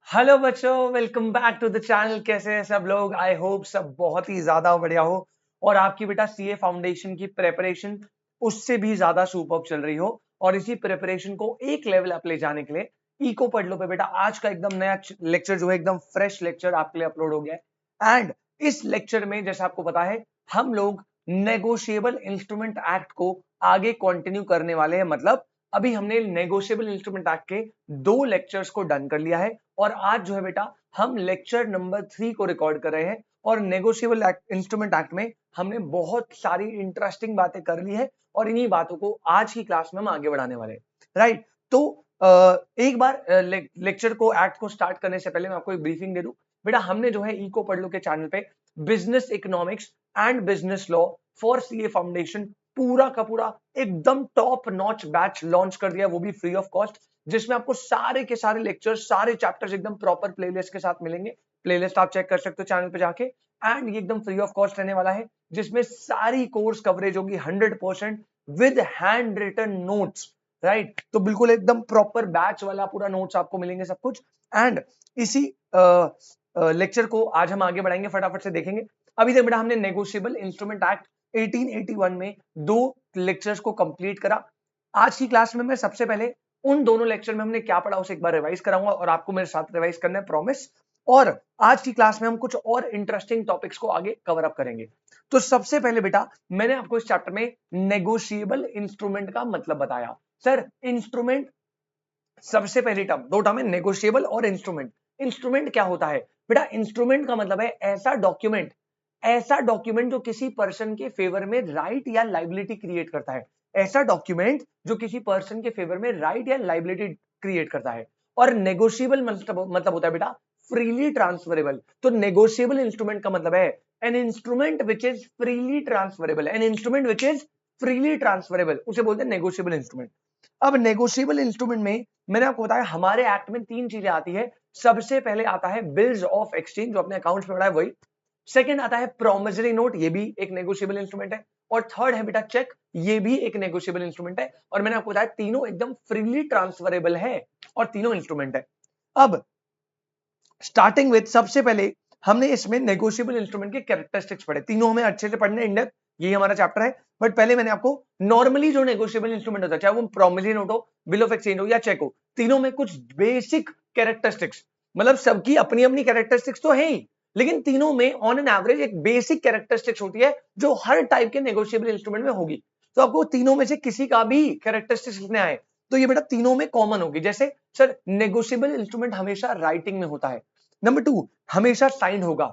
Hello बच्चों, welcome back to the channel. कैसे हैं सब लोग? आई होप सब बहुत ही ज्यादा बढ़िया हो और आपकी बेटा सीए फाउंडेशन की प्रेपरेशन उससे भी ज्यादा सुपर्ब चल रही हो। और इसी प्रेपरेशन को एक लेवल अप ले जाने के लिए इको पढ़ लो पे बेटा आज का एकदम नया लेक्चर जो है, एकदम फ्रेश लेक्चर आपके लिए अपलोड हो गया है। एंड इस लेक्चर में जैसा आपको पता है, हम लोग नेगोशिएबल इंस्ट्रूमेंट एक्ट को आगे कंटिन्यू करने वाले हैं। मतलब अभी हमने नेगोशिएबल इंस्ट्रूमेंट एक्ट के 2 लेक्चर्स को डन कर लिया है और आज जो है बेटा हम लेक्चर नंबर 3 को रिकॉर्ड कर रहे हैं। और नेगोशिएबल इंस्ट्रूमेंट एक्ट में हमने बहुत सारी इंटरेस्टिंग बातें कर ली है और इन्हीं बातों को आज की क्लास में हम आगे बढ़ाने वाले हैं। राइट, तो एक बार लेक्चर को एक्ट को स्टार्ट करने से पहले मैं आपको एक ब्रीफिंग दे दूं। बेटा हमने जो है इको पढ़ लो के चैनल पे business economics and business law for CA foundation पूरा का पूरा एकदम टॉप नॉच बैच लॉन्च कर दिया, वो भी फ्री ऑफ कॉस्ट, जिसमें आपको सारे के सारे लेक्चर्स, सारे चैप्टर्स एकदम प्रॉपर प्लेलिस्ट के साथ मिलेंगे। प्लेलिस्ट आप चेक कर सकते हो चैनल पे जाके। एंड ये एकदम फ्री ऑफ कॉस्ट रहने वाला है, जिसमें सारी कोर्स कवरेज होगी 100% with hand written notes. Right, तो बिल्कुल एकदम प्रॉपर बैच वाला पूरा नोट्स आपको मिलेंगे सब कुछ। एंड इसी लेक्चर को आज हम आगे बढ़ाएंगे, फटाफट से देखेंगे। अभी तक बेटा हमने नेगोशिएबल इंस्ट्रूमेंट एक्ट 1881 में 2 लेक्चर्स को कंप्लीट करा। आज की क्लास में मैं सबसे पहले उन दोनों लेक्चर में हमने क्या पढ़ा उसे एक बार रिवाइज कराऊंगा और आपको मेरे साथ रिवाइज करना है, प्रॉमिस। और आज की क्लास में हम कुछ और इंटरेस्टिंग टॉपिक्स को आगे कवर अप करेंगे। तो सबसे पहले बेटा मैंने आपको इस चैप्टर में नेगोशिएबल इंस्ट्रूमेंट का मतलब बताया। सर इंस्ट्रूमेंट, सबसे पहली टर्म, 2 टर्म है नेगोशिएबल और इंस्ट्रूमेंट। इंस्ट्रूमेंट क्या होता है बेटा? इंस्ट्रूमेंट का मतलब है ऐसा डॉक्यूमेंट जो किसी पर्सन के फेवर में राइट या लाइबिलिटी क्रिएट करता है। ऐसा डॉक्यूमेंट जो किसी पर्सन के फेवर में राइट या लाइबिलिटी क्रिएट करता है। और नेगोशिएबल मतलब होता है बेटा फ्रीली ट्रांसफरेबल। तो नेगोशिएबल इंस्ट्रूमेंट का मतलब है an instrument which is freely transferable. An instrument which is freely transferable उसे बोलते हैं नेगोशिएबल इंस्ट्रूमेंट। अब नेगोशिएबल इंस्ट्रूमेंट में मैंने आपको बताया हमारे एक्ट में 3 चीजें आती है। सबसे पहले आता है बिल्स ऑफ एक्सचेंज, जो अपने अकाउंट्स में पड़ा है वही। सेकंड आता है प्रोमिसरी नोट, ये भी एक नेगोशिएबल इंस्ट्रूमेंट है। और थर्ड है बेटा चेक, ये भी एक नेगोशिएबल इंस्ट्रूमेंट है। और मैंने आपको बताया तीनों एकदम फ्रीली ट्रांसफरेबल है और तीनों इंस्ट्रूमेंट है। अब स्टार्टिंग विद, सबसे पहले हमने इसमें नेगोशिएबल इंस्ट्रूमेंट के कैरेक्टरिस्टिक्स पढ़े। तीनों हमें अच्छे से पढ़ने इन डेप्थ, यही हमारा चैप्टर है। बट पहले मैंने आपको नॉर्मली जो नेगोशिएबल इंस्ट्रूमेंट होता है, चाहे वो प्रोमिसरी नोट हो, बिल ऑफ एक्सचेंज हो या चेक हो, तीनों में कुछ बेसिक कैरेक्टरिस्टिक्स, मतलब सबकी अपनी अपनी कैरेक्टरिस्टिक्स तो है ही, लेकिन तीनों में ऑन एन एवरेज एक बेसिक कैरेक्टरिस्टिक्स होती है जो हर टाइप के नेगोशिएबल इंस्ट्रूमेंट में होगी। तो आपको तीनों में से किसी का भी कैरेक्टरिस्टिक्स लिखने आए तो ये बेटा तीनों में कॉमन होगी। जैसे सर नेगोशिएबल इंस्ट्रूमेंट हमेशा राइटिंग में होता है। नंबर 2, हमेशा साइंड होगा,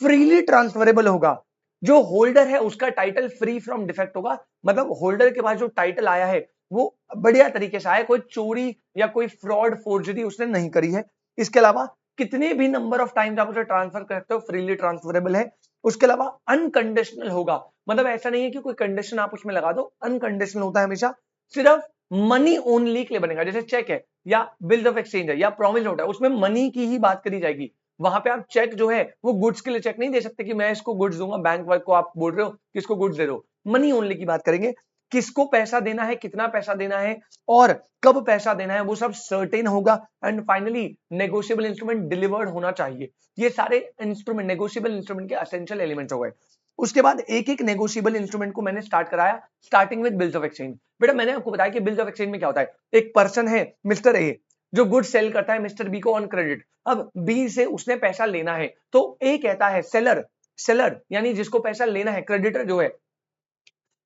फ्रीली ट्रांसफरेबल होगा, जो होल्डर है उसका टाइटल फ्री फ्रॉम डिफेक्ट होगा, मतलब होल्डर के पास जो टाइटल आया है वो बढ़िया तरीके से आया, कोई चोरी या कोई फ्रॉड फोर्जरी उसने नहीं करी है। इसके अलावा कितने भी नंबर ऑफ टाइम्स आप उसे ट्रांसफर कर सकते हो, फ्रीली ट्रांसफरेबल है। उसके अलावा अनकंडीशनल होगा, मतलब ऐसा नहीं है कि कोई कंडीशन आप उसमें लगा दो, अनकंडीशनल होता है हमेशा, सिर्फ मनी ओनली के लिए बनेगा। जैसे चेक है या बिल्स ऑफ एक्सचेंज है या प्रॉमिस नोट है, उसमें मनी की ही बात करी जाएगी। वहां पे आप चेक जो है वो गुड्स के लिए चेक नहीं दे सकते कि मैं इसको गुड्स दूंगा, बैंक वर्क को आप बोल रहे हो किसको गुड्स दे दो। मनी ओनली की बात करेंगे, किसको पैसा देना है, कितना पैसा देना है और कब पैसा देना है, वो सब सर्टेन होगा। And finally negotiable instrument delivered होना चाहिए। ये सारे इंस्ट्रूमेंट नेगोशिएबल इंस्ट्रूमेंट के एसेंशियल एलिमेंट्स हो गए। उसके बाद एक एक नेगोशिएबल इंस्ट्रूमेंट को मैंने स्टार्ट कराया, starting with bills of exchange. बेटा मैंने आपको बताया कि बिल्स ऑफ एक्सचेंज में क्या होता है, एक पर्सन है मिस्टर ए जो गुड सेल करता है मिस्टर बी को ऑन क्रेडिट। अब बी से उसने पैसा लेना है तो ए कहता है सेलर यानी जिसको पैसा लेना है, क्रेडिटर जो है,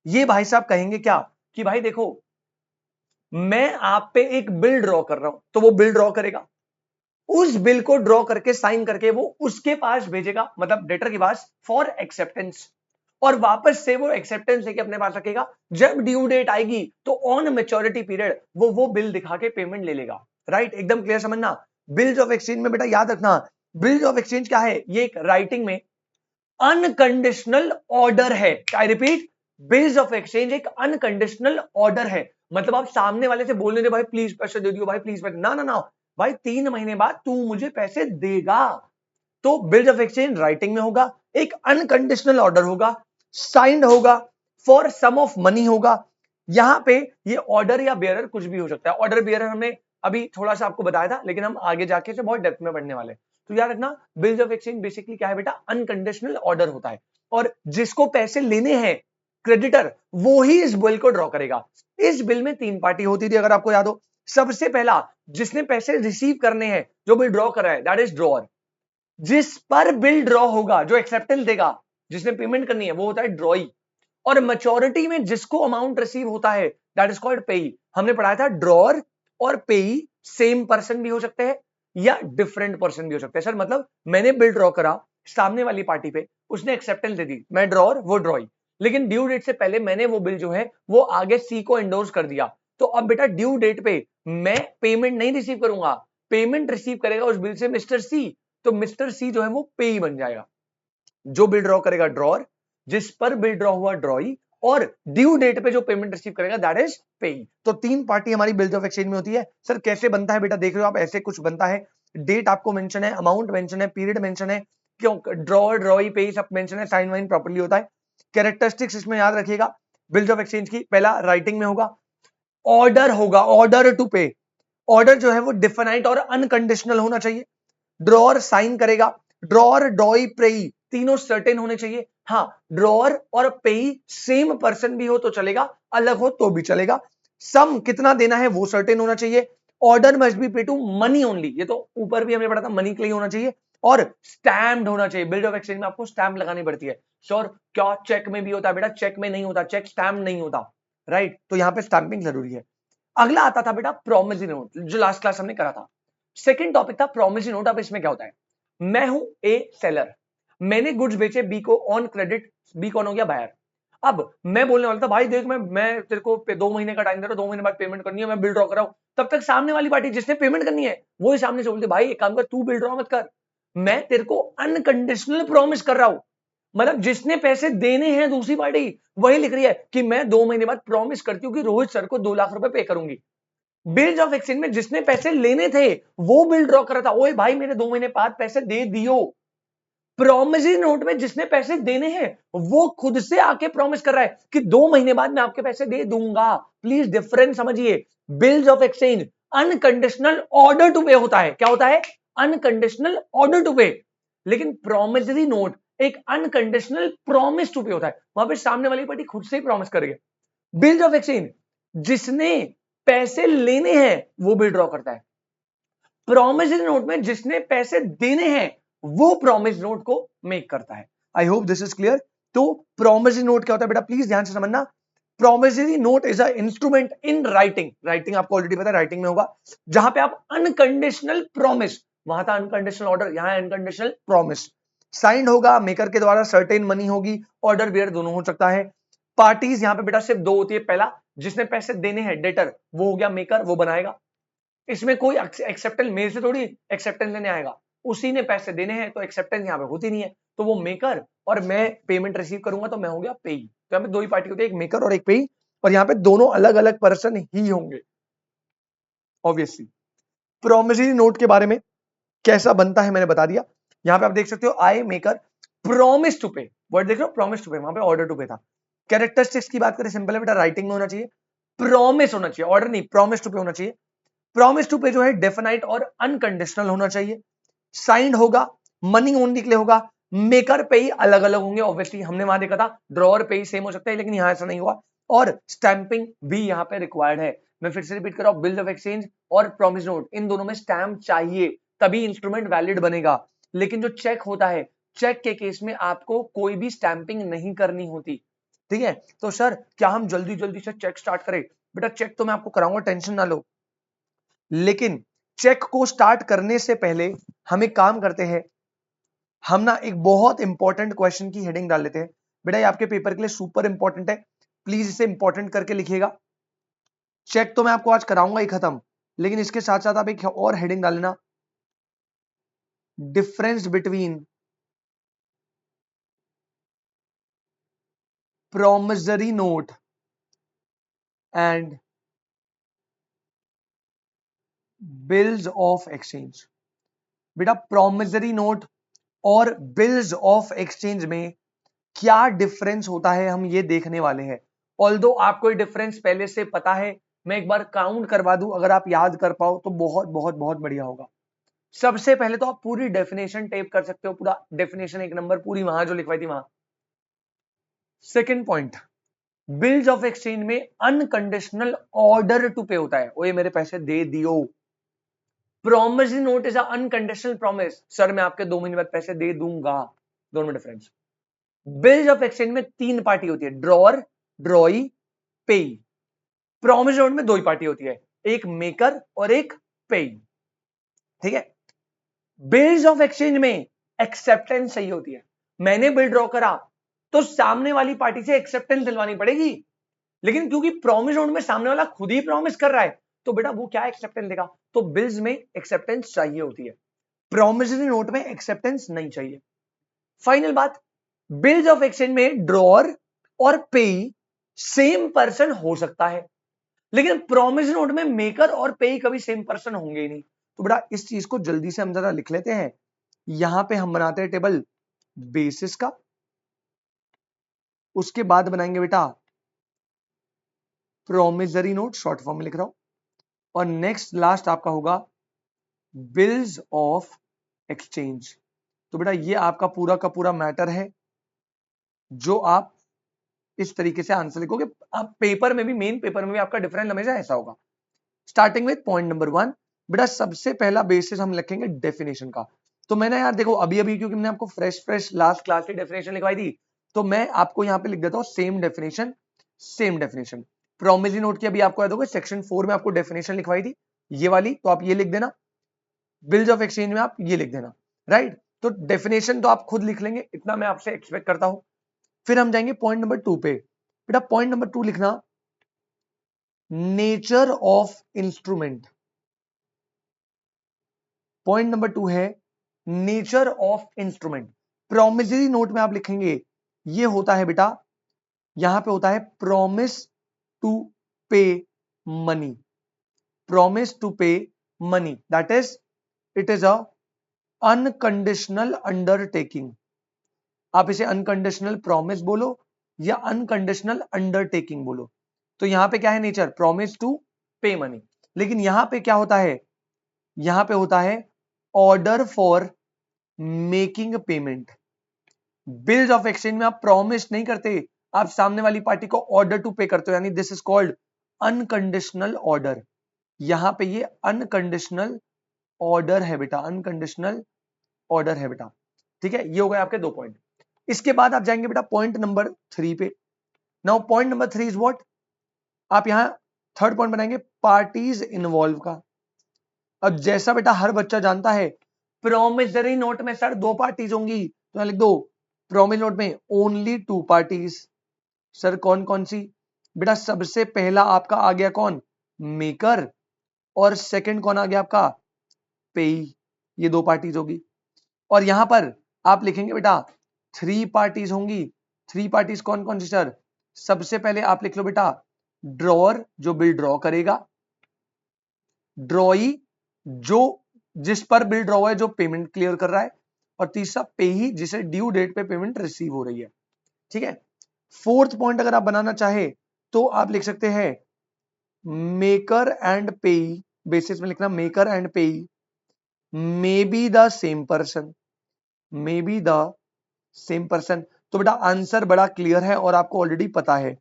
ये भाई साहब कहेंगे क्या कि भाई देखो मैं आप पे एक बिल ड्रॉ कर रहा हूं, तो वो बिल ड्रॉ करेगा, उस बिल को ड्रॉ करके साइन करके वो उसके पास भेजेगा, मतलब डेटर के पास फॉर एक्सेप्टेंस, और वापस से वो एक्सेप्टेंस लेके अपने पास रखेगा। जब ड्यू डेट आएगी तो ऑन मैच्योरिटी पीरियड वो बिल दिखा के पेमेंट ले लेगा। राइट, एकदम क्लियर समझना। बिल्स ऑफ एक्सचेंज में बेटा याद रखना, बिल्स ऑफ एक्सचेंज क्या है, ये एक राइटिंग में अनकंडीशनल ऑर्डर है। I repeat, bills of exchange एक अनकंडीशनल ऑर्डर है। मतलब आप सामने वाले से बोल रहे भाई प्लीज पैसे दे दियो, भाई प्लीज पैसे, ना ना ना भाई 3 महीने बाद तू मुझे पैसे देगा। तो बिल्स ऑफ एक्सचेंज राइटिंग में होगा, एक अनकंडीशनल ऑर्डर होगा, साइंड होगा, फॉर सम ऑफ मनी होगा। यहां पे ये ऑर्डर या बेयरर कुछ भी हो सकता है। ऑर्डर बेयरर हमने अभी थोड़ा सा आपको बताया था, लेकिन हम आगे जाके इसे बहुत डेप्थ में पढ़ने वाले हैं। तो याद रखना, बिल्स ऑफ एक्सचेंज बेसिकली क्या है बेटा, अनकंडीशनल ऑर्डर होता है, और जिसको पैसे लेने हैं क्रेडिटर, वो ही इस बिल को ड्रॉ करेगा। इस बिल में 3 पार्टी होती थी, अगर आपको याद हो। सबसे पहला, जिसने पैसे रिसीव करने हैं, जो बिल ड्रॉ कर रहा है, दैट इज ड्रॉअर। जिस पर बिल ड्रॉ होगा, जो एक्सेप्टेंस देगा, जिसने पेमेंट करनी है, वो होता है ड्रॉई। और मैच्योरिटी में जिसको अमाउंट रिसीव होता है, दैट इज कॉल्ड पेई। हमने पढ़ाया था ड्रॉअर और पेई सेम पर्सन भी हो सकते हैं या डिफरेंट पर्सन भी हो सकते हैं। सर मतलब मैंने बिल ड्रॉ करा सामने वाली पार्टी पे, उसने एक्सेप्टेंस दे दी, मैं ड्रॉअर वो ड्रॉई, लेकिन ड्यू डेट से पहले मैंने वो बिल जो है वो आगे सी को एंडोर्स कर दिया। तो अब बेटा ड्यू डेट पे मैं पेमेंट नहीं रिसीव करूंगा, पेमेंट रिसीव करेगा उस बिल से मिस्टर सी। तो मिस्टर सी जो है वो पेई बन जाएगा। जो बिल ड्रॉ करेगा ड्रॉअर, जिस पर बिल ड्रॉ हुआ ड्रॉई, और ड्यू डेट पे जो पेमेंट रिसीव करेगा दैट इज पेई। तो 3 पार्टी हमारी बिल्स ऑफ एक्सचेंज में होती है। सर कैसे बनता है बेटा, देख रहे हो आप, ऐसे कुछ बनता है। डेट आपको मेंशन है, अमाउंट मेंशन है, पीरियड मेंशन है, क्यों ड्रॉअर ड्रॉई पेई सब मेंशन है, साइन वाइन प्रॉपर्ली होता है। कैरेक्टरिस्टिक्स इसमें याद रखिएगा बिल्स ऑफ एक्सचेंज की, पहला राइटिंग में होगा, ऑर्डर होगा, ऑर्डर टू पे। ऑर्डर जो है वो डिफिनाइट और अनकंडीशनल होना चाहिए। ड्रॉअर साइन करेगा, ड्रॉअर ड्रॉई पेई तीनों सर्टेन होने चाहिए। हाँ, ड्रॉअर और पेई सेम पर्सन भी हो तो चलेगा, अलग हो तो भी चलेगा। सम कितना देना है वो सर्टेन होना चाहिए। ऑर्डर मस्ट बी पे टू मनी ओनली, ये तो ऊपर भी हमने पढ़ा था, मनी के लिए होना चाहिए। और स्टैम्प्ड होना चाहिए। बिल ऑफ एक्सचेंज में आपको स्टैम्प लगानी पड़ती है। श्योर, क्या चेक में भी होता है बेटा? चेक में नहीं होता, चेक स्टैम्प नहीं होता, राइट? तो यहां पे स्टैंपिंग जरूरी है। अगला आता था बेटा प्रोमिसरी नोट, जो लास्ट क्लास हमने करा था। सेकंड टॉपिक था प्रोमिसरी नोट। अब इसमें क्या होता है, मैं हूं ए सेलर, मैंने गुड्स बेचे बी को ऑन क्रेडिट, बी कौन हो गया? बायर। अब मैं बोलने वाला था भाई देख मैं तेरे को 2 महीने का टाइम दे रहा हूं, 2 महीने बाद पेमेंट करनी है, मैं बिल ड्रॉ कर रहा हूं। तब तक सामने वाली पार्टी जिसने पेमेंट करनी है वो ही सामने से बोलती भाई एक काम कर, तू बिल ड्रॉ मत कर, मैं तेरे को अनकंडीशनल प्रॉमिस कर रहा हूं। मतलब जिसने पैसे देने हैं दूसरी पार्टी, वही लिख रही है कि मैं 2 महीने बाद प्रॉमिस करती हूँ कि रोहित सर को 2 लाख रुपए पे करूंगी। बिल्स ऑफ एक्सचेंज में जिसने पैसे लेने थे वो बिल ड्रॉ कर रहा था, ओए भाई मेरे 2 महीने बाद पैसे दे दियो। प्रोमिसरी नोट में जिसने पैसे देने हैं वो खुद से आके प्रॉमिस कर रहा है कि 2 महीने बाद मैं आपके पैसे दे दूंगा। प्लीज डिफरेंस समझिए। Bills of exchange unconditional order to pay होता है। क्या होता है? अनकंडीशनल ऑर्डर टू पे। लेकिन प्रोमिसरी नोट एक अनकंडीशनल प्रॉमिस टू पे होता है, वहां पे सामने वाली पार्टी खुद से ही प्रॉमिस कर रही है। बिल्स ऑफ एक्सचेंज जिसने पैसे लेने हैं वो बिल ड्रॉ करता है। प्रोमिसरी नोट में जिसने पैसे देने हैं वो प्रॉमिस नोट को मेक करता है। I hope this is clear. तो प्रोमिसरी नोट क्या होता है बेटा, प्लीज ध्यान से समझना। Promissory note is a instrument in writing, writing आपको ऑलरेडी पता है, राइटिंग में होगा, जहां पे आप अनकंडीशनल प्रॉमिस, वहां था अनकंडीशनल ऑर्डर, यहां अनकंडीशनल प्रॉमिस। साइंड होगा मेकर के द्वारा, सर्टेन मनी होगी, ऑर्डर बियर दोनों हो सकता है। पार्टीज यहां पे बेटा सिर्फ 2 होती है। पहला, जिसने पैसे देने हैं डेटर, वो हो गया मेकर, वो बनाएगा। इसमें कोई एक्सेप्टेंस मेरे से थोड़ी एक्सेप्टेंस लेने आएगा, उसी ने पैसे देने हैं, तो एक्सेप्टेंस यहाँ पे होती नहीं है। तो वो मेकर और मैं पेमेंट रिसीव करूंगा, तो मैं हो गया पेई। तो यहाँ पे 2 ही पार्टी होती है, एक मेकर और एक पेई, और यहाँ पे दोनों अलग अलग पर्सन ही होंगे ऑब्वियसली। प्रोमिसरी नोट के बारे में कैसा बनता है मैंने बता दिया। यहाँ पे आप देख सकते हो, आई मेकर प्रॉमिस टू पे, वर्ड देख रहे हो, प्रॉमिस टू पे, वहां पे ऑर्डर टू पे था। कैरेक्टरिस्टिक्स की बात करें, सिंपल है बेटा, राइटिंग में होना चाहिए, प्रॉमिस होना चाहिए, ऑर्डर नहीं, प्रॉमिस टू पे होना चाहिए। प्रॉमिस टू पे जो है डेफिनाइट और अनकंडीशनल होना चाहिए। साइंड होगा, मनी ओनली के लिए होगा, मेकर पे ही अलग अलग होंगे ऑब्वियसली, हमने वहां देखा था ड्रॉअर पे ही सेम हो सकता है, लेकिन यहां ऐसा नहीं हुआ। और स्टैंपिंग भी यहां पे रिक्वायर्ड है। मैं फिर से रिपीट कर रहा हूं, बिल ऑफ एक्सचेंज और प्रॉमिस नोट, इन दोनों में स्टैंप चाहिए, तभी इंस्ट्रूमेंट वैलिड बनेगा। लेकिन जो चेक होता है, चेक के केस में आपको कोई भी स्टैंपिंग नहीं करनी होती, ठीक है? तो सर क्या हम जल्दी जल्दी से चेक स्टार्ट करें? बेटा चेक तो मैं आपको कराऊंगा, टेंशन ना लो, लेकिन चेक को स्टार्ट करने से पहले हम एक काम करते हैं, हम ना एक बहुत इंपॉर्टेंट क्वेश्चन की हेडिंग डाल लेते हैं। बेटा ये आपके पेपर के लिए सुपर इंपॉर्टेंट है, प्लीज इसे इंपॉर्टेंट करके लिखिएगा। चेक तो मैं आपको आज कराऊंगा ही खत्म, लेकिन इसके साथ साथ आप एक और हेडिंग डाल लेना, difference between promissory note and bills of exchange. बेटा प्रॉमिसरी नोट और बिल्स ऑफ एक्सचेंज में क्या डिफरेंस होता है, हम ये देखने वाले हैं। ऑल्दो आपको डिफरेंस पहले से पता है, मैं एक बार काउंट करवा दूं, अगर आप याद कर पाओ तो बहुत बहुत बहुत बढ़िया होगा। सबसे पहले तो आप पूरी डेफिनेशन टेप कर सकते हो, पूरा डेफिनेशन एक नंबर पूरी वहां जो लिखवाई थी वहां। Second point, bills of exchange में अनकंडीशनल ऑर्डर टू पे होता है, ओए मेरे पैसे दे दियो। Promissory note is unconditional promise, sir मैं आपके 2 महीने बाद पैसे दे दूंगा, दोनों में डिफरेंस। बिल्स ऑफ एक्सचेंज में 3 पार्टी होती है, ड्रॉअर, ड्रॉई, पेई। प्रॉमिस नोट में 2 ही पार्टी होती है, एक मेकर और एक पेई, ठीक है। बिल्स ऑफ एक्सचेंज में एक्सेप्टेंस चाहिए होती है, मैंने बिल ड्रॉ करा तो सामने वाली पार्टी से एक्सेप्टेंस दिलवानी पड़ेगी, लेकिन क्योंकि प्रॉमिस नोट में सामने वाला खुद ही प्रॉमिस कर रहा है तो बेटा वो क्या एक्सेप्टेंस देगा, तो बिल्स में एक्सेप्टेंस चाहिए होती है, प्रॉमिसरी नोट में एक्सेप्टेंस नहीं चाहिए। फाइनल बात, बिल्स ऑफ एक्सचेंज में ड्रॉअर और पेई सेम पर्सन हो सकता है, लेकिन प्रॉमिस नोट में मेकर और पेई कभी सेम पर्सन होंगे ही नहीं। तो बेटा इस चीज को जल्दी से हम जरा लिख लेते हैं, यहां पे हम बनाते हैं टेबल बेसिस का, उसके बाद बनाएंगे बेटा प्रोमिसरी नोट, शॉर्ट फॉर्म में लिख रहा हूं, और नेक्स्ट लास्ट आपका होगा बिल्स ऑफ एक्सचेंज। तो बेटा ये आपका पूरा का पूरा मैटर है जो आप इस तरीके से आंसर लिखोगे। आप पेपर में भी, मेन पेपर में भी आपका डिफरेंस हमेशा ऐसा होगा। स्टार्टिंग विद पॉइंट नंबर 1, बेटा सबसे पहला बेसिस हम लिखेंगे डेफिनेशन का। तो मैंने यार देखो अभी अभी क्योंकि मैंने आपको फ्रेश लास्ट क्लास की डेफिनेशन लिखवाई थी, तो मैं आपको यहां पे लिख देता हूं same definition, same definition. Promissory note की अभी आपको याद होगा सेक्शन 4 में आपको डेफिनेशन लिखवाई थी ये वाली, तो आप ये लिख देना। बिल्स ऑफ एक्सचेंज में आप ये लिख देना, राइट। तो डेफिनेशन तो आप खुद लिख लेंगे, इतना मैं आपसे एक्सपेक्ट करता हूं। फिर हम जाएंगे पॉइंट नंबर 2 पे। बेटा पॉइंट नंबर 2 लिखना nature of instrument. Point number 2 है nature of instrument. Promissory note में आप लिखेंगे ये होता है बेटा, यहां पे होता है प्रॉमिस टू पे मनी, प्रॉमिस टू पे money, that is it is a unconditional undertaking. आप इसे अनकंडीशनल प्रॉमिस बोलो या अनकंडीशनल अंडरटेकिंग बोलो। तो यहां पे क्या है नेचर, प्रॉमिस टू पे मनी, लेकिन यहां पे क्या होता है, यहां पे होता है order for making payment. Bills of exchange में आप प्रॉमिस नहीं करते, आप सामने वाली पार्टी को ऑर्डर टू पे करते हो, यानी this is called unconditional order. यहां पे ये अनकंडीशनल ऑर्डर है बेटा, अनकंडीशनल ऑर्डर है बेटा, ठीक है। ये हो गए आपके 2 पॉइंट। इसके बाद आप जाएंगे बेटा पॉइंट नंबर 3 पे। Now point number 3 is what, आप यहां थर्ड पॉइंट बनाएंगे पार्टीज इन्वॉल्व का। अब जैसा बेटा हर बच्चा जानता है प्रोमिसरी नोट में सर 2 पार्टीज होंगी, तो यहां लिख दो प्रोमिस नोट में ओनली 2 पार्टीज। सर कौन कौन सी, बेटा सबसे पहला आपका आ गया कौन, मेकर, और सेकंड कौन आ गया आपका, पेई। ये 2 पार्टीज होगी। और यहां पर आप लिखेंगे बेटा 3 पार्टीज होंगी। 3 पार्टीज कौन कौन सी सर, सबसे पहले आप लिख लो बेटा ड्रॉअर जो बिल ड्रॉ करेगा, ड्रॉई जो जिस पर बिल ड्रॉ है जो पेमेंट क्लियर कर रहा है, और तीसरा पेही जिसे ड्यू डेट पे पेमेंट रिसीव हो रही है, ठीक है। फोर्थ पॉइंट अगर आप बनाना चाहे तो आप लिख सकते हैं मेकर एंड पेई, बेसिस में लिखना मेकर एंड पेई may be the same person, may be the same person. तो बेटा आंसर बड़ा क्लियर है और आपको ऑलरेडी पता है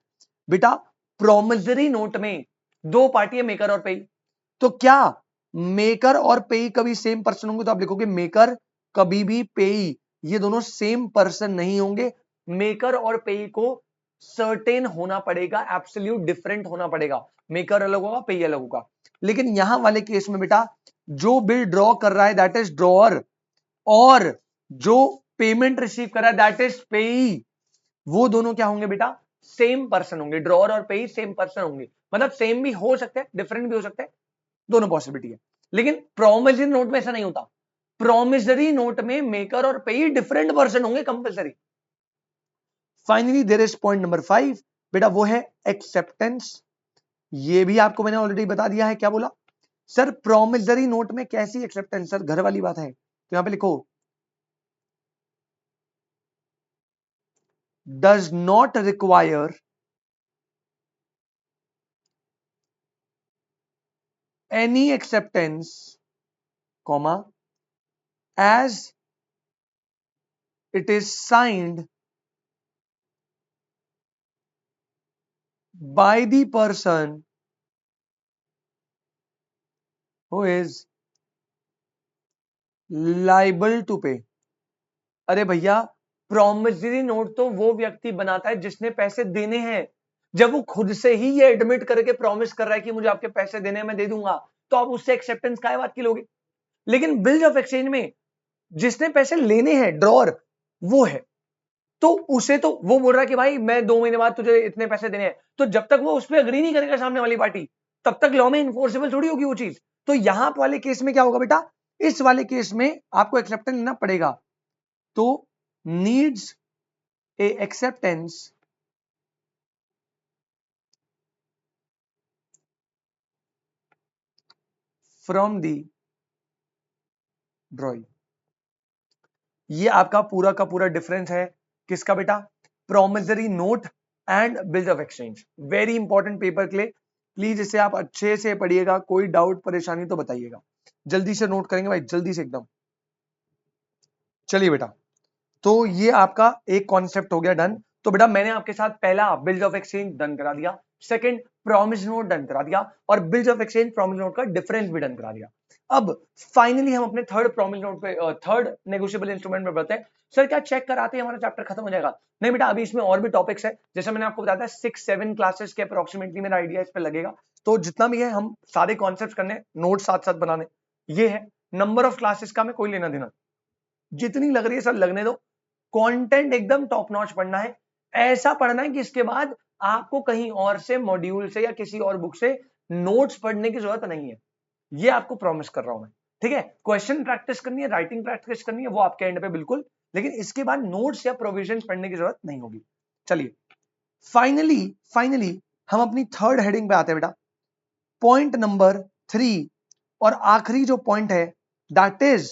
बेटा, प्रोमिसरी नोट में 2 पार्टी है मेकर और पेई, तो क्या मेकर और पेई कभी सेम पर्सन होंगे, तो आप लिखोगे मेकर कभी भी पेई ये दोनों सेम पर्सन नहीं होंगे। मेकर और पेई को सर्टेन होना पड़ेगा, एब्सोल्यूट डिफरेंट होना पड़ेगा, मेकर अलग होगा पेई अलग होगा। लेकिन यहां वाले केस में बेटा जो बिल ड्रॉ कर रहा है दैट इज ड्रॉअर, और जो पेमेंट रिसीव कर रहा है दैट इज पेई, वो दोनों क्या होंगे बेटा, सेम पर्सन होंगे। ड्रॉअर और पेई सेम पर्सन होंगे, मतलब सेम भी हो सकते हैं डिफरेंट भी हो सकते हैं, दोनों पॉसिबिलिटी है। लेकिन प्रोमिसरी नोट में ऐसा नहीं होता, प्रोमिसरी नोट में मेकर और पेई डिफरेंट पर्सन होंगे compulsory. Finally there is point number 5, बेटा वो है एक्सेप्टेंस। ये भी आपको मैंने ऑलरेडी बता दिया है, क्या बोला सर, प्रोमिसरी नोट में कैसी एक्सेप्टेंस, सर घर वाली बात है, तो यहां पे लिखो does not require any acceptance, comma, as it is signed by the person who is liable to pay। अरे भैया, प्रॉमिसरी नोट तो वो व्यक्ति बनाता है जिसने पैसे देने हैं। जब वो खुद से ही ये एडमिट करके प्रॉमिस कर रहा है कि मुझे आपके पैसे देने हैं, मैं दे दूंगा, तो आप उससे एक्सेप्टेंस काय बात की लोगे? लेकिन बिल्स ऑफ एक्सचेंज में जिसने पैसे लेने हैं, ड्रॉर, वो है, तो उसे तो वो बोल रहा है कि भाई मैं 2 महीने बाद तुझे इतने पैसे देने हैं, तो जब तक वो उस पर अग्री नहीं करेगा सामने वाली पार्टी, तब तक लॉ में इन्फोर्सेबल थोड़ी होगी वो चीज। तो यहां वाले केस में क्या होगा बेटा, इस वाले केस में आपको एक्सेप्टेंस लेना पड़ेगा। तो needs a acceptance from the drawing. ये आपका पूरा का पूरा डिफरेंस है किसका बेटा, promissory note and bills of exchange. Very important paper के लिए, प्लीज इसे आप अच्छे से पढ़िएगा, कोई डाउट परेशानी तो बताइएगा। जल्दी से नोट करेंगे भाई, जल्दी से एकदम। चलिए बेटा, तो ये आपका एक कॉन्सेप्ट हो गया डन। तो बेटा मैंने आपके साथ पहला बिल्स ऑफ एक्सचेंज डन करा दिया, सेकंड प्रॉमिस नोट डन करा दिया, और bills of exchange promise note का डिफरेंस भी डन करा दिया। अब फाइनली हम अपने थर्ड प्रॉमिस नोट पे, थर्ड नेगोशिएबल इंस्ट्रूमेंट में बढ़ते हैं। सर क्या चेक कराते हैं हमारा चैप्टर खत्म हो जाएगा? नहीं बेटा, अभी इसमें और भी टॉपिक्स है। जैसे मैंने आपको बताया था 6-7 क्लासेस के अप्रोक्सीमेटली मेरा आइडिया इस पे लगेगा। तो जितना भी है हम सारे कॉन्सेप्ट करने, नोट साथ साथ बनाने, ये है। नंबर ऑफ क्लासेस का मैं कोई लेना देना, जितनी लग रही है सर लगने दो। कंटेंट एकदम टॉप नॉच पढ़ना है, ऐसा पढ़ना है कि इसके बाद आपको कहीं और से मॉड्यूल से या किसी और बुक से नोट्स पढ़ने की जरूरत नहीं है, ये आपको प्रॉमिस कर रहा हूं मैं। ठीक है, क्वेश्चन प्रैक्टिस करनी है, राइटिंग प्रैक्टिस करनी है, वो आपके एंड पे बिल्कुल, लेकिन इसके बाद नोट्स या प्रोविजन पढ़ने की जरूरत नहीं होगी। चलिए फाइनली फाइनली हम अपनी थर्ड हेडिंग पे आते हैं बेटा, पॉइंट नंबर 3, और आखिरी जो पॉइंट है that is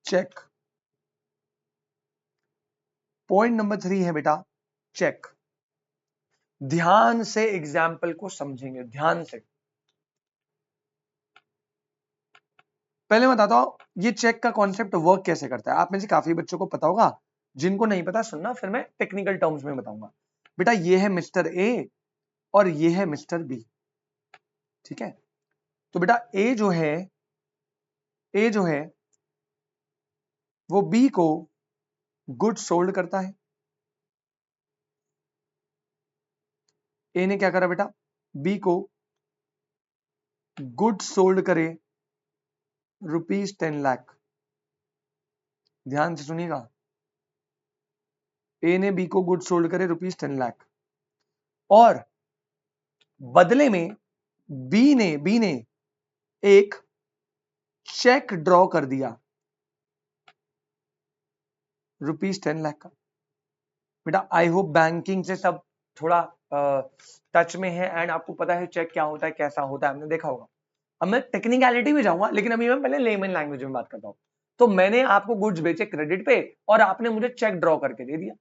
cheque. Point number 3 है बेटा चेक। ध्यान से एग्जाम्पल को समझेंगे, ध्यान से। पहले मैं बताता हूं ये चेक का कॉन्सेप्ट वर्क कैसे करता है। आप में से काफी बच्चों को पता होगा, जिनको नहीं पता सुनना, फिर मैं टेक्निकल टर्म्स में बताऊंगा। बेटा ये है मिस्टर ए और ये है मिस्टर बी, ठीक है। तो बेटा ए जो है वो बी को गुड सोल्ड करता है। ए ने क्या करा बेटा, बी को गुड सोल्ड करे ₹10 लाख। ध्यान से सुनिएगा, ए ने बी को गुड सोल्ड करे ₹10 लाख, और बदले में बी ने एक चेक ड्रॉ कर दिया ₹10 लाख का। बेटा आई होप बैंकिंग से सब थोड़ा टच में है एंड आपको पता है चेक क्या होता है, कैसा होता है, हमने देखा होगा। अब मैं टेक्निकलिटी में जाऊंगा, लेकिन अभी मैं पहले लेमन लैंग्वेज में बात करता हूं। तो मैंने आपको गुड्स बेचे क्रेडिट पे, और आपने मुझे चेक ड्रॉ करके दे दिया।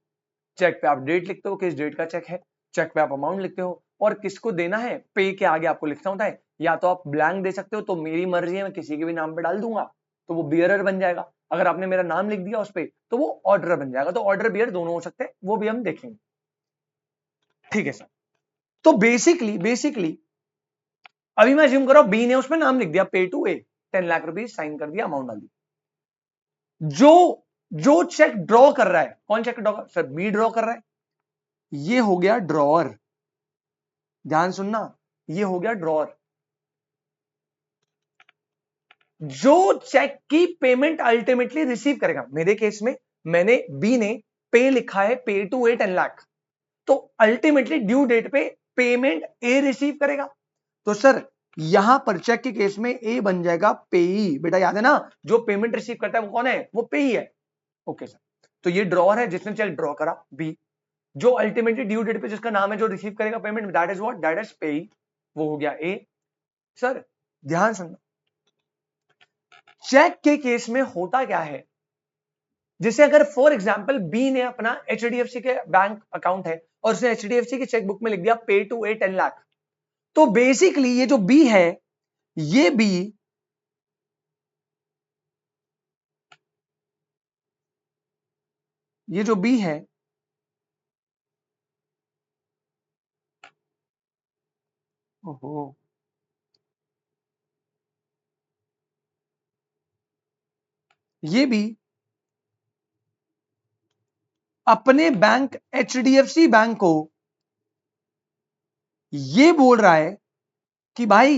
चेक पे आप डेट लिखते हो, किस डेट का चेक है, चेक पे आप अमाउंट लिखते हो, और किसको देना है, पे के आगे आपको लिखना होता है। या तो आप ब्लैंक दे सकते हो, तो मेरी मर्जी है, मैं किसी के भी नाम पे डाल दूंगा, तो वो बियरर बन जाएगा। अगर आपने मेरा नाम लिख दिया उस पे, तो वो ऑर्डर बन जाएगा। तो ऑर्डर बियर दोनों हो सकते हैं, वो भी हम देखेंगे। ठीक है सर। तो बेसिकली अभी मैं अज्यूम करो बी ने उसमें नाम लिख दिया, pay to A, 10 lakh rupees sign कर दिया, अमाउंट डाल दी। जो जो चेक ड्रॉ कर रहा है, कौन चेक ड्रॉ कर, सर बी ड्रॉ कर रहा है, ये हो गया ड्रॉअर। ध्यान सुनना, ये हो गया ड्रॉअर। जो चेक की पेमेंट अल्टीमेटली रिसीव करेगा, मेरे केस में मैंने बी ने पे लिखा है, पे टू ए 10 लाख, तो अल्टीमेटली ड्यू डेट पे पेमेंट ए रिसीव करेगा। तो सर यहां पर चेक के केस में ए बन जाएगा पेई। बेटा याद है ना, जो पेमेंट रिसीव करता है वो कौन है, वो पेई है। ओके सर, तो ये ड्रॉअर है जिसने चेक ड्रॉ करा, बी। जो अल्टीमेटली ड्यू डेट पे जिसका नाम है, जो रिसीव करेगा payment, that is what, that is पेई, वो हो गया ए। सर ध्यान सुनना, चेक के केस में होता क्या है, जैसे अगर फॉर एग्जांपल बी ने अपना एचडीएफसी के बैंक अकाउंट है और उसने एचडीएफसी की चेकबुक में लिख दिया पे टू ए 10 लाख। तो बेसिकली ये जो बी है, ये बी है, ओहो, ये भी अपने बैंक एचडीएफसी बैंक को ये बोल रहा है कि भाई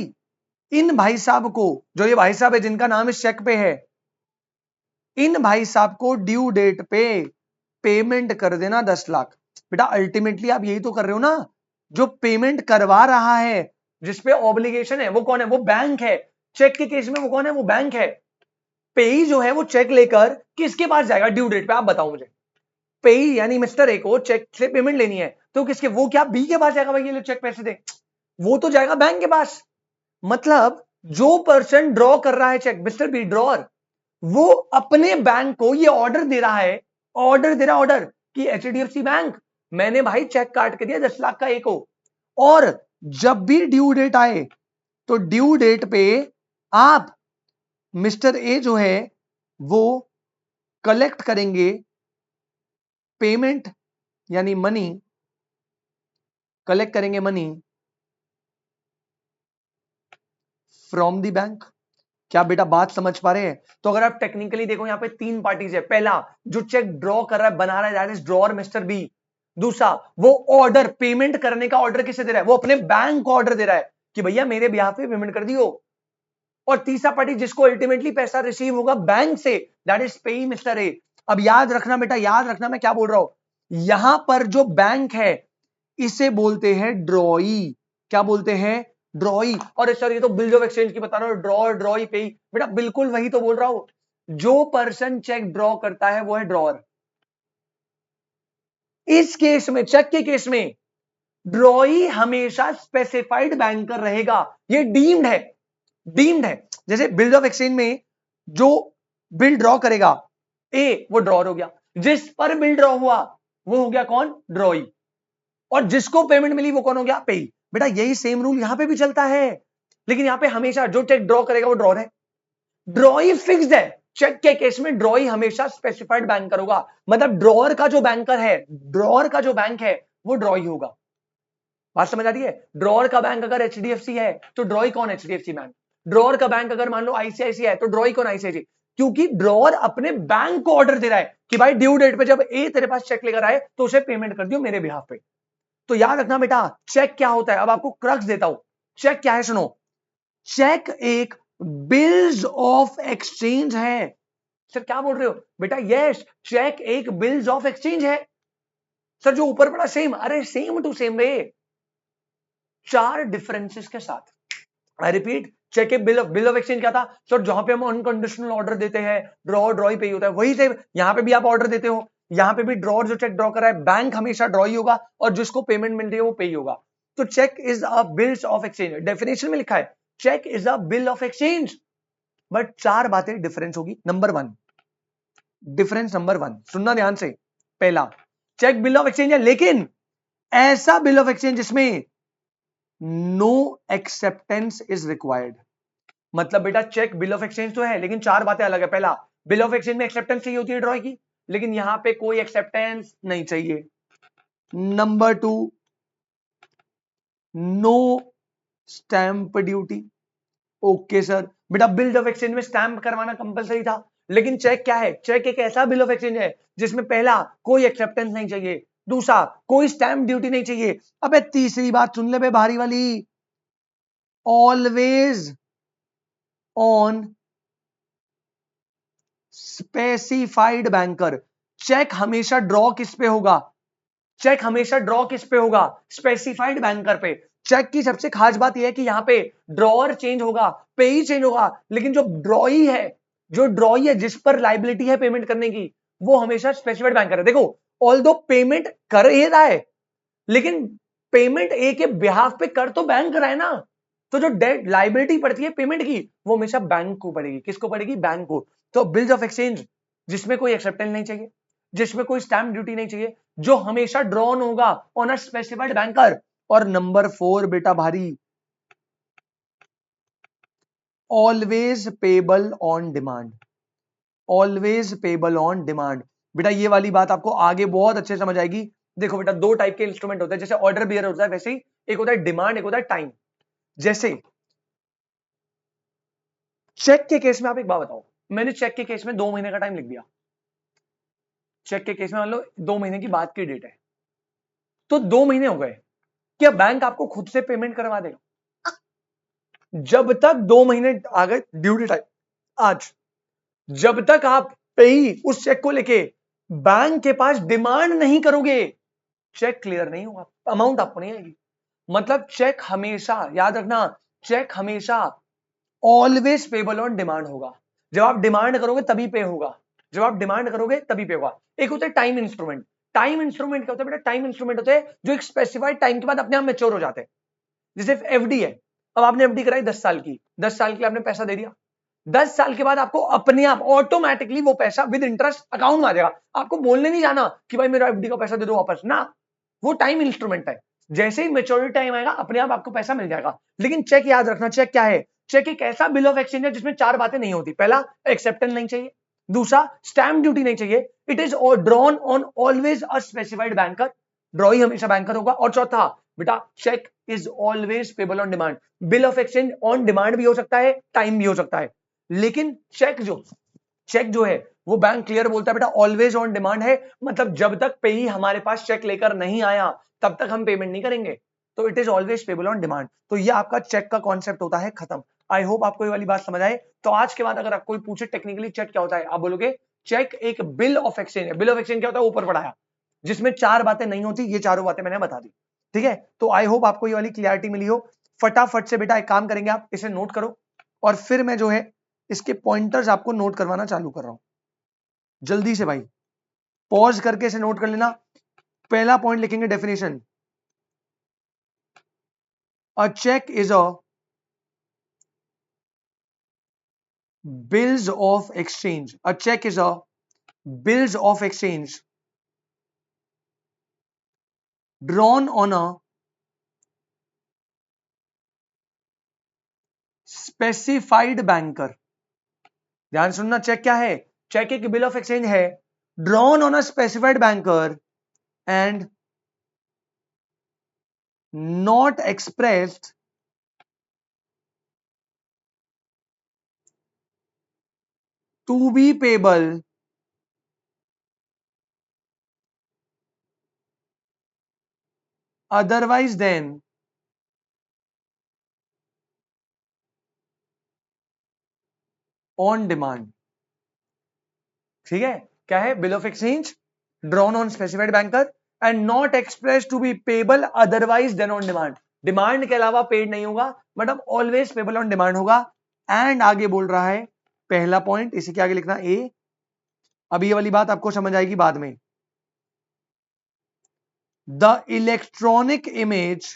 इन भाई साहब को, जो ये भाई साहब है जिनका नाम इस चेक पे है, इन भाई साहब को ड्यू डेट पे पेमेंट कर देना 10 लाख। बेटा अल्टीमेटली आप यही तो कर रहे हो ना, जो पेमेंट करवा रहा है, जिसपे ऑब्लिगेशन है, वो कौन है? वो बैंक है। चेक के केस में वो कौन है? वो बैंक है। पेई जो है वो चेक लेकर किसके पास जाएगा ड्यू डेट पे? आप बताओ मुझे। पेई यानी मिस्टर ए को चेक से पेमेंट लेनी है, तो किसके? वो क्या बी के पास जाएगा भाई ये लो चेक पैसे दे? वो तो जाएगा बैंक के पास। मतलब जो पर्सन ड्रॉ कर रहा है चेक, मिस्टर बी ड्रॉर, वो अपने बैंक को ये ऑर्डर दे रहा है, ऑर्डर कि एचडीएफसी बैंक, मैंने भाई चेक काट के दिया 10 लाख का ए को, और जब भी ड्यू डेट आए तो ड्यू डेट पे आप मिस्टर ए जो है वो कलेक्ट करेंगे पेमेंट, यानी मनी, कलेक्ट करेंगे मनी फ्रॉम द बैंक। क्या बेटा बात समझ पा रहे हैं? तो अगर आप टेक्निकली देखो, यहां पे 3 पार्टीज है। पहला जो चेक ड्रॉ कर रहा है, बना रहा है, that is drawer mister B. दूसरा वो ऑर्डर, पेमेंट करने का ऑर्डर किसे दे रहा है? वो अपने बैंक को ऑर्डर दे रहा है कि भैया मेरे बिहाफ पे पेमेंट कर दियो। और तीसरा पार्टी जिसको अल्टीमेटली पैसा रिसीव होगा बैंक से, दैट इज पेई मिस्टर ए। अब याद रखना बेटा, याद रखना मैं क्या बोल रहा हूं। यहां पर जो बैंक है इसे बोलते हैं ड्रॉई। क्या बोलते हैं? ड्रॉई। और सर ये तो बिल्स ऑफ एक्सचेंज की बता रहा हूं, ड्रॉअर, ड्रॉई, पेई। बेटा बिल्कुल वही तो बोल रहा हूं। जो पर्सन चेक ड्रॉ करता है वो है ड्रॉअर। इस केस में, चेक के केस में, ड्रॉई हमेशा स्पेसिफाइड बैंकर रहेगा। ये डीम्ड है, डीम्ड है। जैसे बिल्स ऑफ एक्सचेंज में जो बिल ड्रॉ करेगा ए, वो ड्रॉअर हो गया। जिस पर बिल ड्रॉ हुआ वो हो गया कौन? ड्रॉई। और जिसको पेमेंट मिली वो कौन हो गया? पेई। बेटा यही सेम रूल यहां पे भी चलता है, लेकिन यहां पे हमेशा जो चेक ड्रॉ करेगा वो ड्रॉअर है। ड्रॉई फिक्स्ड है। चेक के केस में ड्रॉई हमेशा स्पेसिफाइड बैंकर होगा। मतलब ड्रॉअर का जो बैंकर है, ड्रॉअर का जो बैंक है वो ड्रॉई होगा। बात समझ आ रही है? ड्रॉअर का बैंक अगर एचडीएफसी है तो ड्रॉई कौन? HDFC bank. ड्रॉअर का बैंक अगर मान लो आईसीआईसी है तो ड्रॉई कौन? आईसीआईसी। क्योंकि ड्रॉअर अपने बैंक को ऑर्डर दे रहा है कि भाई ड्यू डेट पे जब ए तेरे पास चेक लेकर आए तो उसे पेमेंट कर दियो मेरे बिहाफ पे। तो याद रखना बेटा, चेक क्या होता है? अब आपको क्रक्स देता हूं। चेक क्या है सुनो। चेक एक बिल्स ऑफ एक्सचेंज है। सर क्या बोल रहे हो? बेटा यस, चेक एक बिल्स ऑफ एक्सचेंज है। सर जो ऊपर पड़ा सेम, अरे सेम टू सेम रे, 4 डिफरेंसेस के साथ। I repeat, cheque a bill of exchange क्या था? सर जहां पे हम अनकंडीशनल ऑर्डर देते हैं, ड्रॉ ड्रॉई पे होता है, वही से यहां पे भी आप ऑर्डर देते हो। यहां पे भी ड्रॉर जो चेक ड्रॉ कर रहा है, बैंक हमेशा ड्रॉ ही होगा, और जिसको पेमेंट मिल रही है वो पे ही होगा। तो cheque is a bills of exchange. Definition में लिखा है cheque is a bill of exchange. But 4 बातें डिफरेंस होगी। नंबर 1, डिफरेंस नंबर 1 सुनना ध्यान से। पहला, चेक बिल ऑफ एक्सचेंज है, लेकिन ऐसा बिल ऑफ एक्सचेंज जिसमें नो एक्सेप्टेंस इज रिक्वायर्ड। मतलब बेटा चेक बिल ऑफ एक्सचेंज तो है, लेकिन 4 बातें अलग है। पहला, बिल ऑफ एक्सचेंज में एक्सेप्टेंस चाहिए होती है ड्रॉ की, लेकिन यहां पे कोई एक्सेप्टेंस नहीं चाहिए। Number 2, no stamp duty. Okay sir, बेटा बिल ऑफ एक्सचेंज में स्टैंप करवाना कंपलसरी था, लेकिन चेक क्या है? चेक एक ऐसा बिल ऑफ एक्सचेंज है जिसमें पहला, कोई एक्सेप्टेंस नहीं चाहिए, दूसरा, कोई स्टैंप ड्यूटी नहीं चाहिए, अबे तीसरी बात सुन ले बे भारी वाली, always on specified banker. Cheque हमेशा ड्रॉ किस पे होगा? चेक हमेशा ड्रॉ किस पे होगा? स्पेसिफाइड बैंकर पे। चेक की सबसे खास बात यह है कि यहां पे ड्रॉअर चेंज होगा, पे ही चेंज होगा, लेकिन जो ड्रॉई है, जो ड्रॉई है जिस पर लाइबिलिटी है पेमेंट करने की, वो हमेशा स्पेसिफाइड बैंकर है। देखो ऑल्दो पेमेंट कर ही रहा है, लेकिन पेमेंट ए के बिहाफ पे कर तो बैंक कर रहा है ना, तो जो डेट लाइबिलिटी पड़ती है पेमेंट की, वो हमेशा बैंक को पड़ेगी। किसको पड़ेगी? बैंक को। तो बिल्स ऑफ एक्सचेंज जिसमें कोई एक्सेप्टेंस नहीं चाहिए, जिसमें कोई स्टैंप ड्यूटी नहीं चाहिए, जो हमेशा ड्रॉन होगा ऑन अ स्पेसिफाइड बैंकर। और नंबर 4 बेटा भारी, always payable on demand, always payable on demand. बेटा ये वाली बात आपको आगे बहुत अच्छे समझ आएगी। देखो बेटा, दो टाइप के इंस्ट्रूमेंट होते हैं, जैसे ऑर्डर बियर होता है वैसे ही एक होता है डिमांड, एक होता है टाइम। जैसे चेक के केस में आप एक बात बताओ, मैंने चेक के केस में 2 महीने का टाइम लिख दिया। चेक के केस में मान लो 2 महीने की बात की डेट है, तो 2 महीने हो गए, क्या बैंक आपको खुद से पेमेंट करवा देगा? जब तक 2 महीने आ गए ड्यूटी टाइम आज, जब तक आप पे ही उस चेक को लेके बैंक के पास डिमांड नहीं करोगे, चेक क्लियर नहीं होगा, अमाउंट आपको नहीं आएगी। मतलब चेक हमेशा याद रखना, चेक हमेशा ऑलवेज पेबल ऑन डिमांड होगा। जब आप डिमांड करोगे तभी पे होगा, जब आप डिमांड करोगे तभी पे होगा। एक होता है टाइम इंस्ट्रूमेंट। टाइम इंस्ट्रूमेंट क्या होता है बेटा? टाइम इंस्ट्रूमेंट होते हैं जो एक स्पेसिफाइड टाइम के बाद अपने आप मैच्योर हो जाते हैं। जैसे एफडी है, अब आपने एफडी कराई 10 साल की, 10 साल के लिए आपने पैसा दे दिया, 10 साल के बाद आपको अपने आप ऑटोमेटिकली वो पैसा विद इंटरेस्ट अकाउंट में आ जाएगा। आपको बोलने नहीं जाना कि भाई मेरा एफडी का पैसा दे दो वापस ना, वो टाइम इंस्ट्रूमेंट है। जैसे ही मेच्योरिटी टाइम आएगा अपने आप आपको पैसा मिल जाएगा। लेकिन चेक याद रखना, चेक क्या है? चेक एक ऐसा बिल ऑफ एक्सचेंज है जिसमें 4 बातें नहीं होती। पहला, एक्सेप्टेंस नहीं चाहिए। दूसरा, स्टैंप ड्यूटी नहीं चाहिए। It is drawn on always a specified banker, draw ही हमेशा बैंकर होगा। और चौथा बेटा, cheque is always payable on demand. Bill of exchange on demand भी हो सकता है, टाइम भी हो सकता है, लेकिन चेक जो है वो बैंक क्लियर बोलता है बेटा ऑलवेज ऑन डिमांड है। मतलब जब तक पेई हमारे पास चेक लेकर नहीं आया तब तक हम पेमेंट नहीं करेंगे, तो it is always payable on demand. तो ये आपका चेक का कॉन्सेप्ट होता है खत्म। आई होप आपको ये वाली बात समझ आए। तो आज के बाद अगर आप कोई पूछे टेक्निकली चेक क्या होता है, आप बोलोगे चेक एक बिल ऑफ एक्सचेंज है। बिल ऑफ एक्सचेंज क्या होता है? ऊपर पढ़ाया, जिसमें 4 बातें नहीं होती, ये चारों बातें मैंने बता दी। ठीक है, तो आई होप आपको ये वाली क्लियरिटी मिली हो। फटाफट से बेटा एक काम करेंगे, आप इसे नोट करो और फिर मैं जो है इसके पॉइंटर्स आपको नोट करवाना चालू कर रहा हूं। जल्दी से भाई पॉज करके इसे नोट कर लेना। पहला पॉइंट लिखेंगे definition, a cheque is a bills of exchange, a cheque is a bills of exchange drawn on a specified banker. ध्यान सुनना, चेक क्या है? चेक एक बिल ऑफ एक्सचेंज है drawn on a specified banker and not expressed to be payable otherwise than on demand। ठीक है, क्या है? Bill of exchange drawn on specified banker and not express to be payable otherwise than on demand. Demand के अलावा paid नहीं होगा, मतलब always payable on demand होगा। एंड आगे बोल रहा है पहला पॉइंट, इसी के आगे लिखना ए। अब ये वाली बात आपको समझ आएगी बाद में। The electronic image